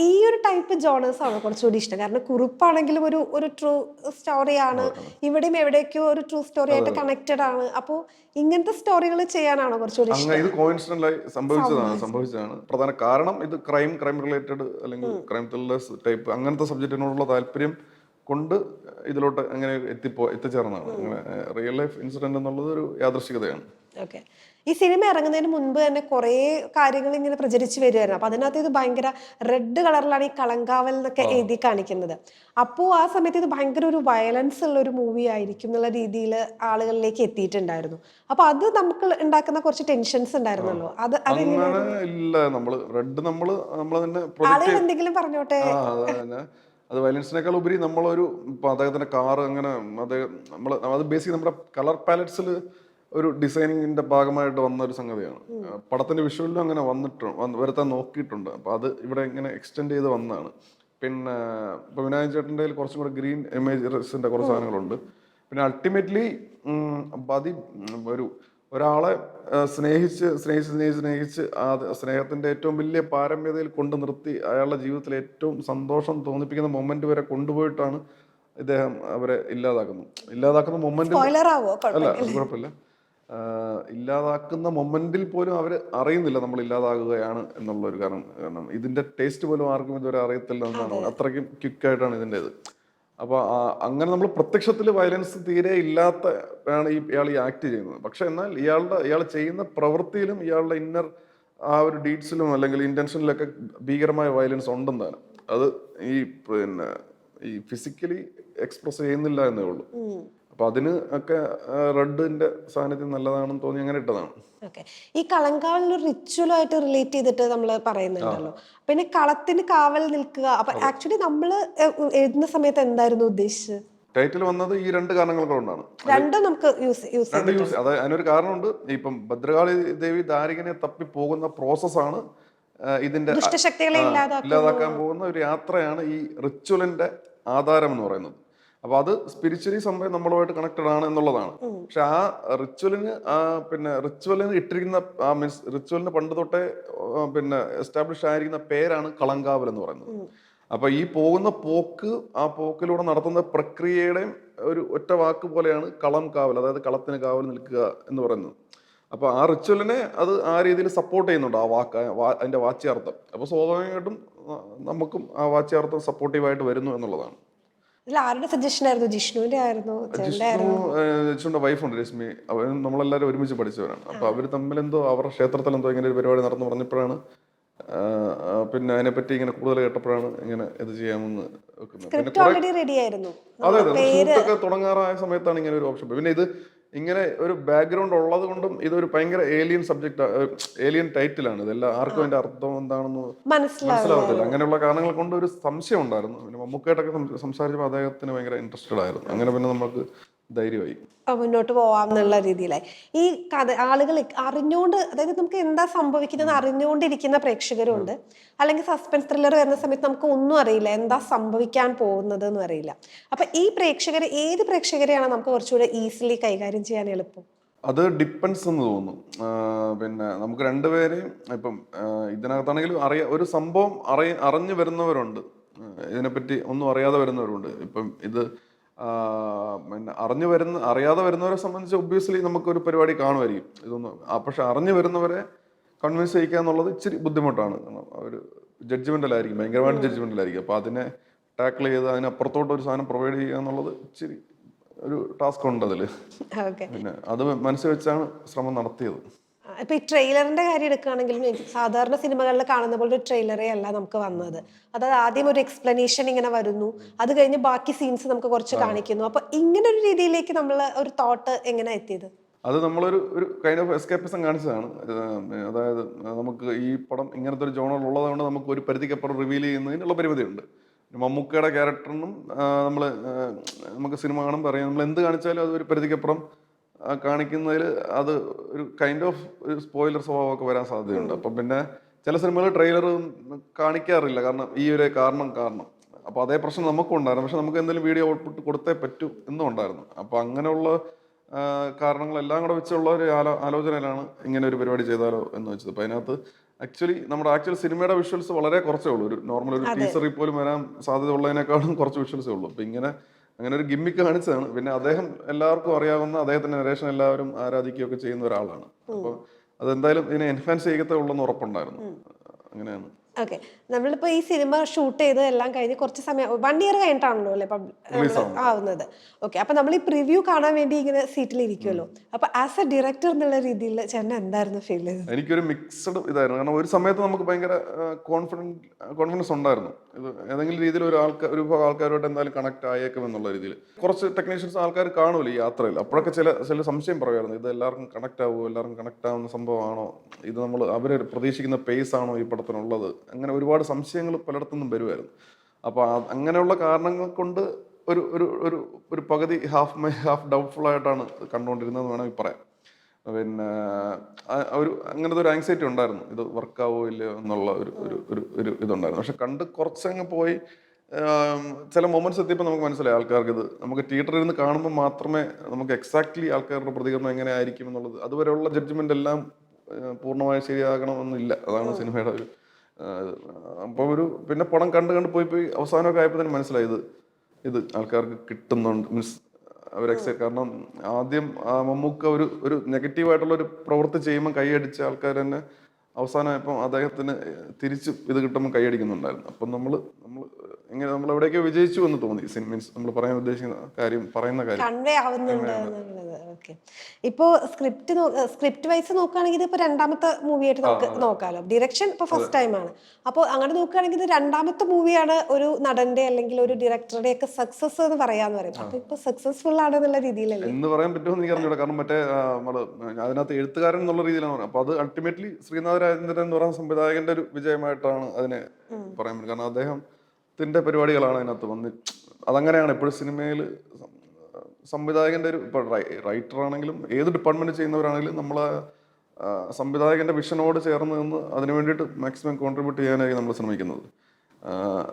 ഈ ഒരു ടൈപ്പ് ജോണേഴ്സ് ആണ് കുറച്ചുകൂടി ഇഷ്ടം. കാരണം കുറിപ്പാണെങ്കിലും ഒരു ട്രൂ സ്റ്റോറിയാണ്, ഇവിടെയും എവിടേക്കോ ഒരു ട്രൂ സ്റ്റോറി ആയിട്ട് കണക്റ്റഡ് ആണ്. അപ്പോൾ ഇങ്ങനത്തെ സ്റ്റോറികൾ ചെയ്യാനാണോ കുറച്ചുകൂടി ഇഷ്ടം? ഇത് കോയിൻസിഡന്റായി സംഭവിച്ചതാണ്. പ്രധാന കാരണം ഇത് ക്രൈം റിലേറ്റഡ് അല്ലെങ്കിൽ ക്രൈം ത്രില്ലേഴ്സ് ടൈപ്പ് അങ്ങനത്തെ സബ്ജക്റ്റിനോടുള്ള താല്പര്യം കൊണ്ട് ഇതിലോട്ട് അങ്ങനെ എത്തിച്ചേർന്നതാണ്. അങ്ങനെ റിയൽ ലൈഫ് ഇൻസിഡന്റ് എന്നുള്ളത് ഒരു യാദൃശ്ചികതയാണ്. ഓക്കെ. ഈ സിനിമ ഇറങ്ങുന്നതിന് മുൻപ് തന്നെ കുറേ കാര്യങ്ങൾ ഇങ്ങനെ പ്രചരിച്ചു വരുമായിരുന്നു. അപ്പൊ അതിനകത്ത് ഇത് ഭയങ്കര റെഡ് കളറിലാണ് ഈ കളങ്കാവൽ എന്നൊക്കെ എഴുതി കാണിക്കുന്നത്. അപ്പോൾ ആ സമയത്ത് ഇത് ഭയങ്കര ഒരു വയലൻസ് ഉള്ള ഒരു മൂവി ആയിരിക്കും എന്നുള്ള രീതിയിൽ ആളുകളിലേക്ക് എത്തിയിട്ടുണ്ടായിരുന്നു. അപ്പൊ അത് നമുക്ക് ഉണ്ടാക്കുന്ന കുറച്ച് ടെൻഷൻസ് ഉണ്ടായിരുന്നല്ലോ. ആളുകൾ എന്തെങ്കിലും പറഞ്ഞോട്ടെ, അത് വയലൻസിനേക്കാൾ ഉപരി നമ്മളൊരു ഇപ്പൊ അദ്ദേഹത്തിന്റെ കാർ അങ്ങനെ അത് ബേസിക് നമ്മുടെ കളർ പാലറ്റ്സിൽ ഒരു ഡിസൈനിങ്ങിന്റെ ഭാഗമായിട്ട് വന്ന ഒരു സംഗതിയാണ്. പടത്തിന്റെ വിഷ്വലിലും അങ്ങനെ വരുത്താൻ നോക്കിയിട്ടുണ്ട്. അപ്പൊ അത് ഇവിടെ ഇങ്ങനെ എക്സ്റ്റെൻഡ് ചെയ്ത് വന്നതാണ്. പിന്നെ ഇപ്പൊ വിനായകൻ ചേട്ടൻ്റെ കുറച്ചും കൂടെ ഗ്രീൻ ഇമേജസിന്റെ കുറച്ച് സാധനങ്ങളുണ്ട്. പിന്നെ അൾട്ടിമേറ്റ്ലി ഒരാളെ സ്നേഹിച്ച് ആ സ്നേഹത്തിന്റെ ഏറ്റവും വലിയ പാരമ്യതയിൽ കൊണ്ടു നിർത്തി അയാളുടെ ജീവിതത്തിൽ ഏറ്റവും സന്തോഷം തോന്നിപ്പിക്കുന്ന മൊമെന്റ് വരെ കൊണ്ടുപോയിട്ടാണ് ഇദ്ദേഹം അവരെ ഇല്ലാതാക്കുന്ന മൊമെന്റ്. അല്ല, കുഴപ്പമില്ല. ഇല്ലാതാക്കുന്ന മൊമെന്റിൽ പോലും അവർ അറിയുന്നില്ല നമ്മൾ ഇല്ലാതാകുകയാണ് എന്നുള്ള ഒരു കാരണം ഇതിന്റെ ടേസ്റ്റ് പോലും ആർക്കും ഇതുവരെ അറിയത്തില്ല എന്നാണ്. അത്രയ്ക്കും ക്വിക്കായിട്ടാണ് ഇതിൻ്റെ ഇത്. അപ്പൊ അങ്ങനെ നമ്മൾ പ്രത്യക്ഷത്തിൽ വയലൻസ് തീരെ ഇല്ലാത്ത ആണ് ഇയാൾ ഈ ആക്ട് ചെയ്യുന്നത്. പക്ഷെ എന്നാൽ ഇയാൾ ചെയ്യുന്ന പ്രവൃത്തിയിലും ഇയാളുടെ ഇന്നർ ആ ഒരു ഡീഡ്സിലും അല്ലെങ്കിൽ ഇന്റൻഷനിലൊക്കെ ഭീകരമായ വയലൻസ് ഉണ്ടെന്നാണ്. അത് ഈ ഫിസിക്കലി എക്സ്പ്രസ് ചെയ്യുന്നില്ല എന്നേ ഉള്ളൂ. അപ്പൊ അതിന് ഒക്കെ റെഡിന്റെ സാന്നിധ്യം നല്ലതാണെന്ന് തോന്നി അങ്ങനെ ഇട്ടതാണ്. ഈ കളങ്കാവൽ റിച്വലായിട്ട് റിലേറ്റ് ചെയ്തിട്ട് നമ്മൾ പറയുന്നുണ്ടല്ലോ. പിന്നെ കളത്തിന് കാവൽ നിൽക്കുക. അപ്പൊ ആക്ച്വലി നമ്മള് എഴുതുന്ന സമയത്ത് എന്തായിരുന്നു ഉദ്ദേശിച്ചത്? ടൈറ്റിൽ വന്നത് ഈ രണ്ട് കാരണങ്ങൾ കൊണ്ടാണ്. രണ്ടും നമുക്ക് അതിനൊരു കാരണമുണ്ട്. ഇപ്പം ഭദ്രകാളി ദേവി ദാരികനെ തപ്പി പോകുന്ന പ്രോസസ്സാണ് ഇതിന്റെ ഇല്ലാതാക്കാൻ പോകുന്ന ഒരു യാത്രയാണ് ഈ റിച്വലിന്റെ ആധാരം എന്ന് പറയുന്നത്. അപ്പൊ അത് സ്പിരിച്വലി സംഭവം നമ്മളുമായിട്ട് കണക്റ്റഡ് ആണ് എന്നുള്ളതാണ്. പക്ഷെ ആ റിച്വലിന് ഇട്ടിരിക്കുന്ന റിച്വലിന് പണ്ട് തൊട്ടേ എസ്റ്റാബ്ലിഷ് ആയിരിക്കുന്ന പേരാണ് കളങ്കാവൽ എന്ന് പറയുന്നത്. അപ്പൊ ഈ പോകുന്ന പോക്ക്, ആ പോക്കിലൂടെ നടത്തുന്ന പ്രക്രിയയുടെയും ഒരു ഒറ്റ വാക്ക് പോലെയാണ് കളം കാവൽ, അതായത് കളത്തിന് കാവൽ നിൽക്കുക എന്ന് പറയുന്നത്. അപ്പൊ ആ റിച്വലിനെ അത് ആ രീതിയിൽ സപ്പോർട്ട് ചെയ്യുന്നുണ്ട്, ആ വാക്ക്, അതിന്റെ വാച്യാർത്ഥം. അപ്പൊ സ്വാഭാവികമായിട്ടും നമുക്കും ആ വാച്യാർത്ഥം സപ്പോർട്ടീവായിട്ട് വരുന്നു എന്നുള്ളതാണ്. ഇതിൽ ആരുടെ സജഷൻ ആയിരുന്നു? ജിഷ്ണുവിന്റെ ആയിരുന്നു, ചേട്ടന്റെ ആയിരുന്നു? ജിഷ്ണുന്റെ വൈഫുണ്ട് രശ്മി, അവർ നമ്മളെല്ലാവരും ഒരുമിച്ച് പഠിച്ചവരാണ്. അപ്പൊ അവർ തമ്മിൽ എന്തോ അവരുടെ ക്ഷേത്രത്തിൽ എന്തോ ഇങ്ങനെ ഒരു പരിപാടി നടന്നു പറഞ്ഞപ്പോഴാണ് പിന്നെ അതിനെപ്പറ്റി ഇങ്ങനെ കൂടുതൽ കേട്ടപ്പോഴാണ് ഇങ്ങനെ ഇത് ചെയ്യാമെന്ന് വെക്കുന്നത്. പിന്നെ സ്ക്രിപ്റ്റ് ഓൾറെഡി റെഡി ആയിരുന്നു. അതെ അതെ, ഷൂട്ടൊക്കെ തുടങ്ങാറായ സമയത്താണ് ഇങ്ങനെ ഒരു ഓപ്ഷൻ. പിന്നെ ഇത് ഇങ്ങനെ ഒരു ബാക്ക്ഗ്രൗണ്ട് ഉള്ളത് കൊണ്ടും ഇതൊരു ഭയങ്കര ഏലിയൻ സബ്ജക്റ്റ്, ഏലിയൻ ടൈറ്റിലാണ്. ഇതെല്ലാം ആർക്കും അതിന്റെ അർത്ഥം എന്താണെന്ന് മനസ്സിലാവത്തില്ല. അങ്ങനെയുള്ള കാരണങ്ങൾ കൊണ്ട് ഒരു സംശയം ഉണ്ടായിരുന്നു. പിന്നെ മമ്മൂക്കായിട്ടൊക്കെ സംസാരിച്ചപ്പോൾ അദ്ദേഹത്തിന് ഭയങ്കര ഇൻട്രസ്റ്റഡ് ആയിരുന്നു. അങ്ങനെ പിന്നെ നമുക്ക് ധൈര്യമായി മുന്നോട്ട് പോവാം എന്നുള്ള രീതിയിലായി. ഈ കഥ ആളുകൾ അറിഞ്ഞുകൊണ്ട്, അതായത് നമുക്ക് എന്താ സംഭവിക്കുന്നത് അറിഞ്ഞുകൊണ്ടിരിക്കുന്ന പ്രേക്ഷകരുണ്ട്, അല്ലെങ്കിൽ സസ്പെൻസ് ത്രില്ലർ വരുന്ന സമയത്ത് നമുക്ക് ഒന്നും അറിയില്ല, എന്താ സംഭവിക്കാൻ പോകുന്നത് എന്ന് അറിയില്ല. അപ്പൊ ഈ പ്രേക്ഷകരെ, ഏത് പ്രേക്ഷകരെയാണ് നമുക്ക് കുറച്ചുകൂടെ ഈസിലി കൈകാര്യം ചെയ്യാൻ എളുപ്പം? അത് ഡിപ്പെൻസ് എന്ന് തോന്നുന്നു. പിന്നെ നമുക്ക് രണ്ടുപേരെയും ഇപ്പം ഇതിനകത്താണെങ്കിലും ഒരു സംഭവം അറിഞ്ഞു വരുന്നവരുണ്ട്, ഇതിനെപ്പറ്റി ഒന്നും അറിയാതെ വരുന്നവരുണ്ട്. ഇപ്പം ഇത് പിന്നെ അറിയാതെ വരുന്നവരെ സംബന്ധിച്ച് ഒബ്വിയസ്ലി നമുക്കൊരു പരിപാടി കാണുമായിരിക്കും ഇതൊന്നും. പക്ഷെ അറിഞ്ഞു വരുന്നവരെ കൺവിൻസ് ചെയ്യിക്കുക എന്നുള്ളത് ഇച്ചിരി ബുദ്ധിമുട്ടാണ്. അവർ ജഡ്ജ്മെന്റിലായിരിക്കും, ഭയങ്കരമായിട്ട് ജഡ്ജ്മെന്റിലായിരിക്കും. അപ്പോൾ അതിനെ ടാക്കിൾ ചെയ്ത് അതിനപ്പുറത്തോട്ട് ഒരു സാധനം പ്രൊവൈഡ് ചെയ്യുക എന്നുള്ളത് ഇച്ചിരി ഒരു ടാസ്ക് ഉണ്ട് അതില്. പിന്നെ അത് മനസ്സിൽ വെച്ചാണ് ശ്രമം നടത്തിയത്. ഇപ്പൊ ഈ ട്രെയിലറിന്റെ കാര്യം എടുക്കുകയാണെങ്കിലും സാധാരണ സിനിമകളിൽ കാണുന്ന പോലെ ഒരു ട്രെയിലറേ അല്ല നമുക്ക് വന്നത്. അതായത് ആദ്യം ഒരു എക്സ്പ്ലനേഷൻ ഇങ്ങനെ വരുന്നു, അത് കഴിഞ്ഞ് ബാക്കി സീൻസ് നമുക്ക് കുറച്ച് കാണിക്കുന്നു. അപ്പൊ ഇങ്ങനെ ഒരു രീതിയിലേക്ക് നമ്മൾ ഒരു തോട്ട് എങ്ങനെ എത്തിയത്? അത് നമ്മളൊരു കൈൻഡ് ഓഫ് എസ്കേപ്പിസം കാണിച്ചതാണ്. അതായത് നമുക്ക് ഈ പടം ഇങ്ങനത്തെ ഒരു ജോണർ ഉള്ളതുകൊണ്ട് നമുക്ക് ഒരു പരിധിക്കപ്പുറം റിവീൽ ചെയ്യുന്നതിനുള്ള പരിമിതിയുണ്ട്. മമ്മൂക്കയുടെ ക്യാരക്ടറിനും നമുക്ക് സിനിമ കാണുമ്പോൾ അറിയാം, നമ്മൾ എന്ത് കാണിച്ചാലും അത് ഒരു പരിധിക്കപ്പുറം കാണിക്കുന്നതിൽ അത് ഒരു കൈൻഡ് ഓഫ് ഒരു സ്പോയിലർ സ്വഭാവമൊക്കെ വരാൻ സാധ്യതയുണ്ട്. അപ്പം പിന്നെ ചില സിനിമകൾ ട്രെയിലർ കാണിക്കാറില്ല, കാരണം ഈ ഒരു കാരണം. അപ്പോൾ അതേ പ്രശ്നം നമുക്കും ഉണ്ടായിരുന്നു. പക്ഷെ നമുക്ക് എന്തെങ്കിലും വീഡിയോ ഔട്ട്പുട്ട് കൊടുത്തേ പറ്റൂ എന്നും ഉണ്ടായിരുന്നു. അപ്പോൾ അങ്ങനെയുള്ള കാരണങ്ങളെല്ലാം കൂടെ വെച്ചുള്ള ഒരു ആലോചനയിലാണ് ഇങ്ങനെ ഒരു പരിപാടി ചെയ്താലോ എന്ന് വെച്ചത്. അപ്പോൾ അതിനകത്ത് നമ്മുടെ സിനിമയുടെ വിഷ്വൽസ് വളരെ കുറച്ചേ ഉള്ളൂ. ഒരു നോർമൽ ഒരു ടീസറിൽ പോലും വരാൻ സാധ്യത ഉള്ളതിനേക്കാളും കുറച്ച് വിഷ്വൽസേ ഉള്ളൂ. അപ്പോൾ അങ്ങനെ ഒരു ഗിമ്മിക്ക് കാണിച്ചതാണ്. പിന്നെ അദ്ദേഹം എല്ലാവർക്കും അറിയാവുന്ന, അദ്ദേഹത്തിന്റെ നരേഷൻ എല്ലാവരും ആരാധിക്കുകയൊക്കെ ചെയ്യുന്ന ഒരാളാണ്. അപ്പോൾ അതെന്തായാലും ഇതിനെ എൻഹാൻസ് ചെയ്യത്തേ ഉള്ളെന്ന് ഉറപ്പുണ്ടായിരുന്നു. അങ്ങനെയാണ്. ഓക്കെ, നമ്മളിപ്പോ ഈ സിനിമ ഷൂട്ട് ചെയ്ത് എല്ലാം കഴിഞ്ഞ് കുറച്ച് സമയം, 1 year കഴിഞ്ഞിട്ടാണല്ലോ അല്ലെ ആവുന്നത്. ഓക്കെ, അപ്പൊ നമ്മൾ ഈ പ്രിവ്യൂ കാണാൻ വേണ്ടി ഇങ്ങനെ സീറ്റിൽ ഇരിക്കുമല്ലോ. അപ്പൊ ആസ് എ ഡയറക്ടർ എന്നുള്ള രീതിയിൽ ചേട്ടൻ എന്തായിരുന്നു ഫീൽ ചെയ്തത്? എനിക്കൊരു മിക്സഡ് ഇതായിരുന്നു. കാരണം ഒരു സമയത്ത് നമുക്ക് ഭയങ്കര കോൺഫിഡൻസ് ഉണ്ടായിരുന്നു. ഇത് ഏതെങ്കിലും രീതിയിൽ ഒരു വിഭാഗം ആൾക്കാരോട്ട് എന്തായാലും കണക്ട് ആയേക്കും എന്നുള്ള രീതിയിൽ. കുറച്ച് ടെക്നീഷ്യൻസ് ആൾക്കാർ കാണുമല്ലോ ഈ യാത്രയിൽ. അപ്പോഴൊക്കെ ചില സംശയം പറയുമായിരുന്നു, ഇത് എല്ലാവർക്കും കണക്ട് ആവുമോ, എല്ലാവർക്കും കണക്ട് ആവുന്ന സംഭവമാണോ, ഇത് അവർ പ്രതീക്ഷിക്കുന്ന പേസ് ആണോ ഈ പടത്തിനുള്ളത്, അങ്ങനെ ഒരുപാട് സംശയങ്ങൾ പലയിടത്തുനിന്നും വരുമായിരുന്നു. അപ്പോൾ അങ്ങനെയുള്ള കാരണങ്ങൾ കൊണ്ട് ഒരു ഒരു ഒരു പകുതി ഹാഫ് ഡൗട്ട്ഫുൾ ആയിട്ടാണ് കണ്ടുകൊണ്ടിരുന്നതെന്ന് വേണമെങ്കിൽ പറയാം. പിന്നെ അങ്ങനത്തെ ഒരു ആങ്സൈറ്റി ഉണ്ടായിരുന്നു, ഇത് വർക്കാവോ ഇല്ലയോ എന്നുള്ള ഒരു ഇതുണ്ടായിരുന്നു. പക്ഷെ കുറച്ചങ്ങ് പോയി ചില മൊമെന്റ്സ് എത്തിയപ്പോൾ നമുക്ക് മനസ്സിലായി ആൾക്കാർക്ക് ഇത് നമുക്ക് തിയേറ്ററിൽ ഇരുന്ന് കാണുമ്പോൾ മാത്രമേ നമുക്ക് എക്സാക്ട്ലി ആൾക്കാരുടെ പ്രതികരണം എങ്ങനെ ആയിരിക്കും എന്നുള്ളത്, അതുവരെയുള്ള ജഡ്ജ്മെന്റ് എല്ലാം പൂർണ്ണമായി ശരിയാകണമെന്നില്ല. അതാണ് സിനിമയുടെ ഒരു അപ്പോൾ പിന്നെ പടം കണ്ട് പോയി അവസാനമൊക്കെ ആയപ്പോൾ തന്നെ മനസ്സിലായി ഇത് ആൾക്കാർക്ക് കിട്ടുന്നുണ്ട്. മീൻസ് കാരണം ആദ്യം മമ്മൂക്ക ഒരു നെഗറ്റീവായിട്ടുള്ള ഒരു പ്രവൃത്തി ചെയ്യുമ്പോൾ കൈയടിച്ച ആൾക്കാർ തന്നെ അവസാനമായപ്പോൾ അദ്ദേഹത്തിന് തിരിച്ച് ഇത് കിട്ടുമ്പോൾ കൈയടിക്കുന്നുണ്ടായിരുന്നു. അപ്പം നമ്മൾ എവിടെയൊക്കെ വിജയിച്ചു എന്ന് തോന്നി. മീൻസ് നമ്മൾ പറയാൻ ഉദ്ദേശിക്കുന്ന പറയുന്ന കാര്യം കൺവേ ആവുന്നുണ്ട്. ഇപ്പോ സ്ക്രിപ്റ്റ് വൈസ് നോക്കുകയാണെങ്കിൽ ഇപ്പൊ രണ്ടാമത്തെ മൂവി ആയിട്ട് നമുക്ക് നോക്കാമല്ലോ. ഡിറക്ഷൻ ഇപ്പൊ ഫസ്റ്റ് ടൈം ആണ്. അപ്പോൾ അങ്ങനെ നോക്കുകയാണെങ്കിൽ ഇത് രണ്ടാമത്തെ മൂവിയാണ് ഒരു നടന്റെ അല്ലെങ്കിൽ ഒരു ഡയറക്ടറുടെ ഒക്കെ സക്സസ് എന്ന് പറയാന്ന് പറയും. അപ്പൊ ഇപ്പൊ സക്സസ്ഫുൾ ആണെന്നുള്ള രീതിയിലല്ലേ എന്ന് പറയാൻ പറ്റുമെന്ന് എനിക്ക് അറിഞ്ഞൂടാ. കാരണം അതിനകത്ത് എഴുത്തുകാരൻ എന്നുള്ള രീതിയിലാണ് പറയുന്നത്. അപ്പൊ അത് അൾട്ടിമേറ്റ്ലി ശ്രീനാഥ് രാജേന്ദ്രൻ എന്ന് പറയുന്ന സംവിധായകന്റെ ഒരു വിജയമായിട്ടാണ് അതിനെ പറയാൻ പറ്റും. കാരണം അദ്ദേഹത്തിന്റെ പരിപാടികളാണ് അതിനകത്ത് അതങ്ങനെയാണ് എപ്പോഴും സിനിമയിൽ സംവിധായകന്റെ ഇപ്പൊ റൈറ്റർ ആണെങ്കിലും ഏത് ഡിപ്പാർട്ട്മെന്റ് ചെയ്യുന്നവരാണെങ്കിലും നമ്മളെ സംവിധായകന്റെ വിഷനോട് ചേർന്ന് നിന്ന് അതിനു വേണ്ടിയിട്ട് മാക്സിമം കോൺട്രിബ്യൂട്ട് ചെയ്യാനായി നമ്മൾ ശ്രമിക്കുന്നത്.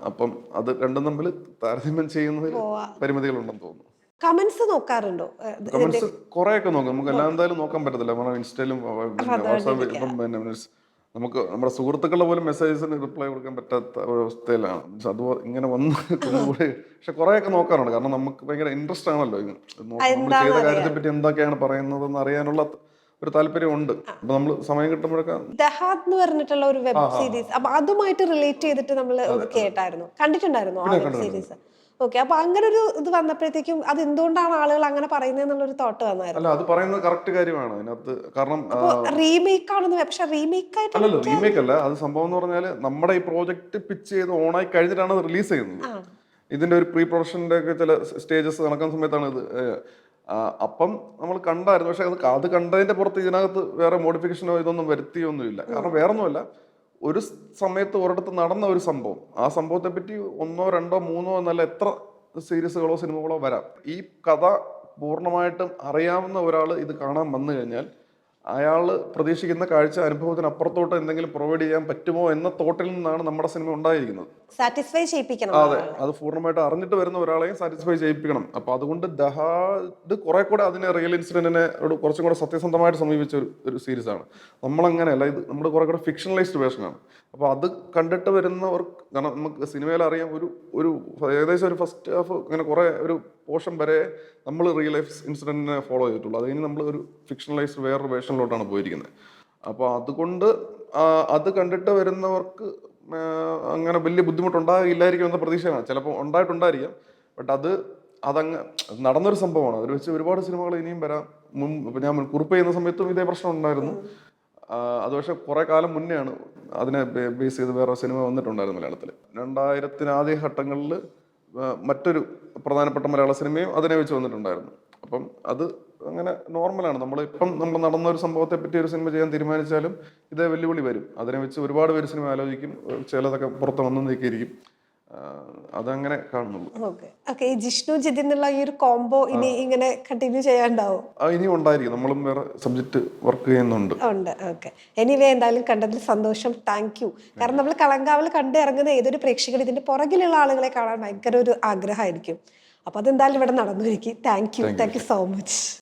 അപ്പം അത് രണ്ടും തമ്മിൽ താരതമ്യം ചെയ്യുന്നതിൽ പരിമിതികളുണ്ടെന്ന് തോന്നുന്നു. കമന്റ്സ് നോക്കാറുണ്ടോ? കമന്റ്സ് കുറെയൊക്കെ നോക്കും. നമുക്ക് എല്ലാം എന്തായാലും നോക്കാൻ പറ്റത്തില്ല. നമ്മുടെ ഇൻസ്റ്റയിലും വാട്സാപ്പിലും നമുക്ക് നമ്മുടെ സുഹൃത്തുക്കളുടെ പോലും മെസ്സേജസിന് റിപ്ലൈ കൊടുക്കാൻ പറ്റാത്ത അവസ്ഥയിലാണ്. അത് ഇങ്ങനെ വന്ന് കൊണ്ടുപോയി പക്ഷെ കുറേയൊക്കെ നോക്കാറുണ്ട്. കാരണം നമുക്ക് ഭയങ്കര ഇൻട്രസ്റ്റ് ആണല്ലോ ഇത് നമ്മൾ ചെയ്ത കാര്യത്തെ പറ്റി എന്തൊക്കെയാണ് പറയുന്നതെന്ന് അറിയാനുള്ള ഒരു താല്പര്യമുണ്ട്. അപ്പൊ നമ്മൾ സമയം കിട്ടുമ്പോഴൊക്കെ ദഹാദ് എന്ന് പറഞ്ഞിട്ടുള്ള ഒരു വെബ് സീരീസ്, അപ്പൊ അതുമായിട്ട് റിലേറ്റ് ചെയ്തിട്ട് നമ്മൾ കേട്ടായിരുന്നു, കണ്ടിട്ടുണ്ടായിരുന്നു ആ വെബ് സീരീസ്. ഓക്കെ, അപ്പൊ അങ്ങനെ ഒരു ഇത് വന്നപ്പോഴത്തേക്കും അത് എന്തുകൊണ്ടാണ് ആളുകൾ അങ്ങനെ പറയുന്നത് എന്നുള്ളൊരു തോട്ട് വന്നായിരുന്നു. അല്ല, അത് പറയുന്നത് കറക്റ്റ് കാര്യമാണ് അതിനകത്ത്. കാരണം റീമേക്ക് ആണെന്ന്, പക്ഷെ റീമേക്ക് ആയിട്ട് അല്ലല്ലോ, റീമേക്ക് അല്ല. അത് സംഭവം എന്ന് പറഞ്ഞാൽ നമ്മുടെ ഈ പ്രോജക്റ്റ് പിച്ച് ചെയ്ത് ഓണായി കഴിഞ്ഞിട്ടാണ് അത് റിലീസ് ചെയ്യുന്നത്. ഇതിന്റെ ഒരു പ്രീ പ്രൊഡക്ഷന്റെ ഒക്കെ ചില സ്റ്റേജസ് നടക്കുന്ന സമയത്താണ് ഇത്. അപ്പം നമ്മൾ കണ്ടായിരുന്നു. പക്ഷെ അത് കണ്ടതിന്റെ പുറത്ത് ഇതിനകത്ത് വേറെ മോഡിഫിക്കേഷനോ ഇതൊന്നും വരുത്തിയൊന്നുമില്ല. കാരണം വേറെ ഒന്നുമല്ല, ഒരു സമയത്ത് ഒരിടത്ത് നടന്ന ഒരു സംഭവം, ആ സംഭവത്തെ പറ്റി 1, 2, 3 എന്നല്ല എത്ര സീരീസുകളോ സിനിമകളോ വരാം. ഈ കഥ പൂർണ്ണമായിട്ടും അറിയാവുന്ന ഒരാൾ ഇത് കാണാൻ വന്നു കഴിഞ്ഞാൽ അയാൾ പ്രതീക്ഷിക്കുന്ന കാഴ്ച അനുഭവത്തിന് അപ്പുറത്തോട്ട് എന്തെങ്കിലും പ്രൊവൈഡ് ചെയ്യാൻ പറ്റുമോ എന്ന തോട്ടിൽ നിന്നാണ് നമ്മുടെ സിനിമ ഉണ്ടായിരിക്കുന്നത്. സാറ്റിസ്ഫൈ ചെയ്യിപ്പിക്കണം. അതെ, അത് പൂർണ്ണമായിട്ട് അറിഞ്ഞിട്ട് വരുന്ന ഒരാളെയും സാറ്റിസ്ഫൈ ചെയ്യിപ്പിക്കണം. അപ്പൊ അതുകൊണ്ട് ദഹാദ് കുറെ കൂടെ അതിനെ റിയൽ ഇൻസിഡന്റിനെ കുറച്ചും കൂടെ സത്യസന്ധമായിട്ട് സമീപിച്ച ഒരു സീരീസ് ആണ്. നമ്മളങ്ങനെയല്ല, ഇത് നമ്മുടെ കുറെ കൂടെ ഫിക്ഷണലൈസ്ഡ് വേർഷനാണ്. അപ്പൊ അത് കണ്ടിട്ട് വരുന്നവർക്ക്, കാരണം നമുക്ക് സിനിമയിൽ അറിയാം, ഒരു ഏകദേശം ഒരു ഫസ്റ്റ് ഹാഫ് അങ്ങനെ കുറെ ഒരു പോർഷൻ വരെ നമ്മൾ റിയൽ ലൈഫ് ഇൻസിഡന്റിനെ ഫോളോ ചെയ്തിട്ടുള്ളൂ. അത് കഴിഞ്ഞ് നമ്മൾ ഒരു ഫിക്ഷണലൈസ്ഡ് വേറൊരു വേർഷനിലോട്ടാണ് പോയിരിക്കുന്നത്. അപ്പോൾ അതുകൊണ്ട് അത് കണ്ടിട്ട് വരുന്നവർക്ക് അങ്ങനെ വലിയ ബുദ്ധിമുട്ടുണ്ടാകില്ലായിരിക്കും എന്ന പ്രതീക്ഷയാണ്. ചിലപ്പോൾ ഉണ്ടായിട്ടുണ്ടായിരിക്കാം. ബട്ട് അതങ്ങ് നടന്നൊരു സംഭവമാണ്. അതിൽ വെച്ച് ഒരുപാട് സിനിമകൾ ഇനിയും വരാം. ഇപ്പം ഞാൻ കുറിപ്പ് ചെയ്യുന്ന സമയത്തും ഇതേ പ്രശ്നം ഉണ്ടായിരുന്നു. അത് പക്ഷെ കുറെ കാലം മുന്നെയാണ് അതിനെ ബേസ് ചെയ്ത് വേറെ സിനിമ വന്നിട്ടുണ്ടായിരുന്നു മലയാളത്തിൽ. 2000 ആദ്യ ഘട്ടങ്ങളിൽ മറ്റൊരു പ്രധാനപ്പെട്ട മലയാള സിനിമയും അതിനെ വെച്ച് വന്നിട്ടുണ്ടായിരുന്നു. അപ്പം അത് അങ്ങനെ നോർമലാണ്. നമ്മൾ നടന്ന ഒരു സംഭവത്തെ പറ്റി ഒരു സിനിമ ചെയ്യാൻ തീരുമാനിച്ചാലും ഇതേ വെല്ലുവിളി വരും. അതിനെ വെച്ച് ഒരുപാട് പേര് സിനിമ ആലോചിക്കും. ചിലതൊക്കെ പുറത്ത് വന്നു നീക്കിയിരിക്കും. അതങ്ങനെ കാണുന്നുള്ളൂ. ഓക്കെ, ഈ ജിഷ്ണു ജിതിൻ എന്നുള്ള ഈ ഒരു കോംബോ ഇനി ഇങ്ങനെ കണ്ടിന്യൂ ചെയ്യാണ്ടാവും? ഇനിയും ഉണ്ടായിരിക്കും. നമ്മളും വേറെ സബ്ജക്ട് വർക്ക് ചെയ്യുന്നുണ്ട്. ഓക്കെ, എനിവേ എന്തായാലും കണ്ടതിൽ സന്തോഷം, താങ്ക് യു. കാരണം നമ്മൾ കളങ്കാവൽ കണ്ട് ഇറങ്ങുന്ന ഏതൊരു പ്രേക്ഷകർ ഇതിന്റെ പുറകിലുള്ള ആളുകളെ കാണാൻ ഭയങ്കര ഒരു ആഗ്രഹമായിരിക്കും. അപ്പൊ അതെന്തായാലും ഇവിടെ നടന്നിരിക്കും. Thank you so much.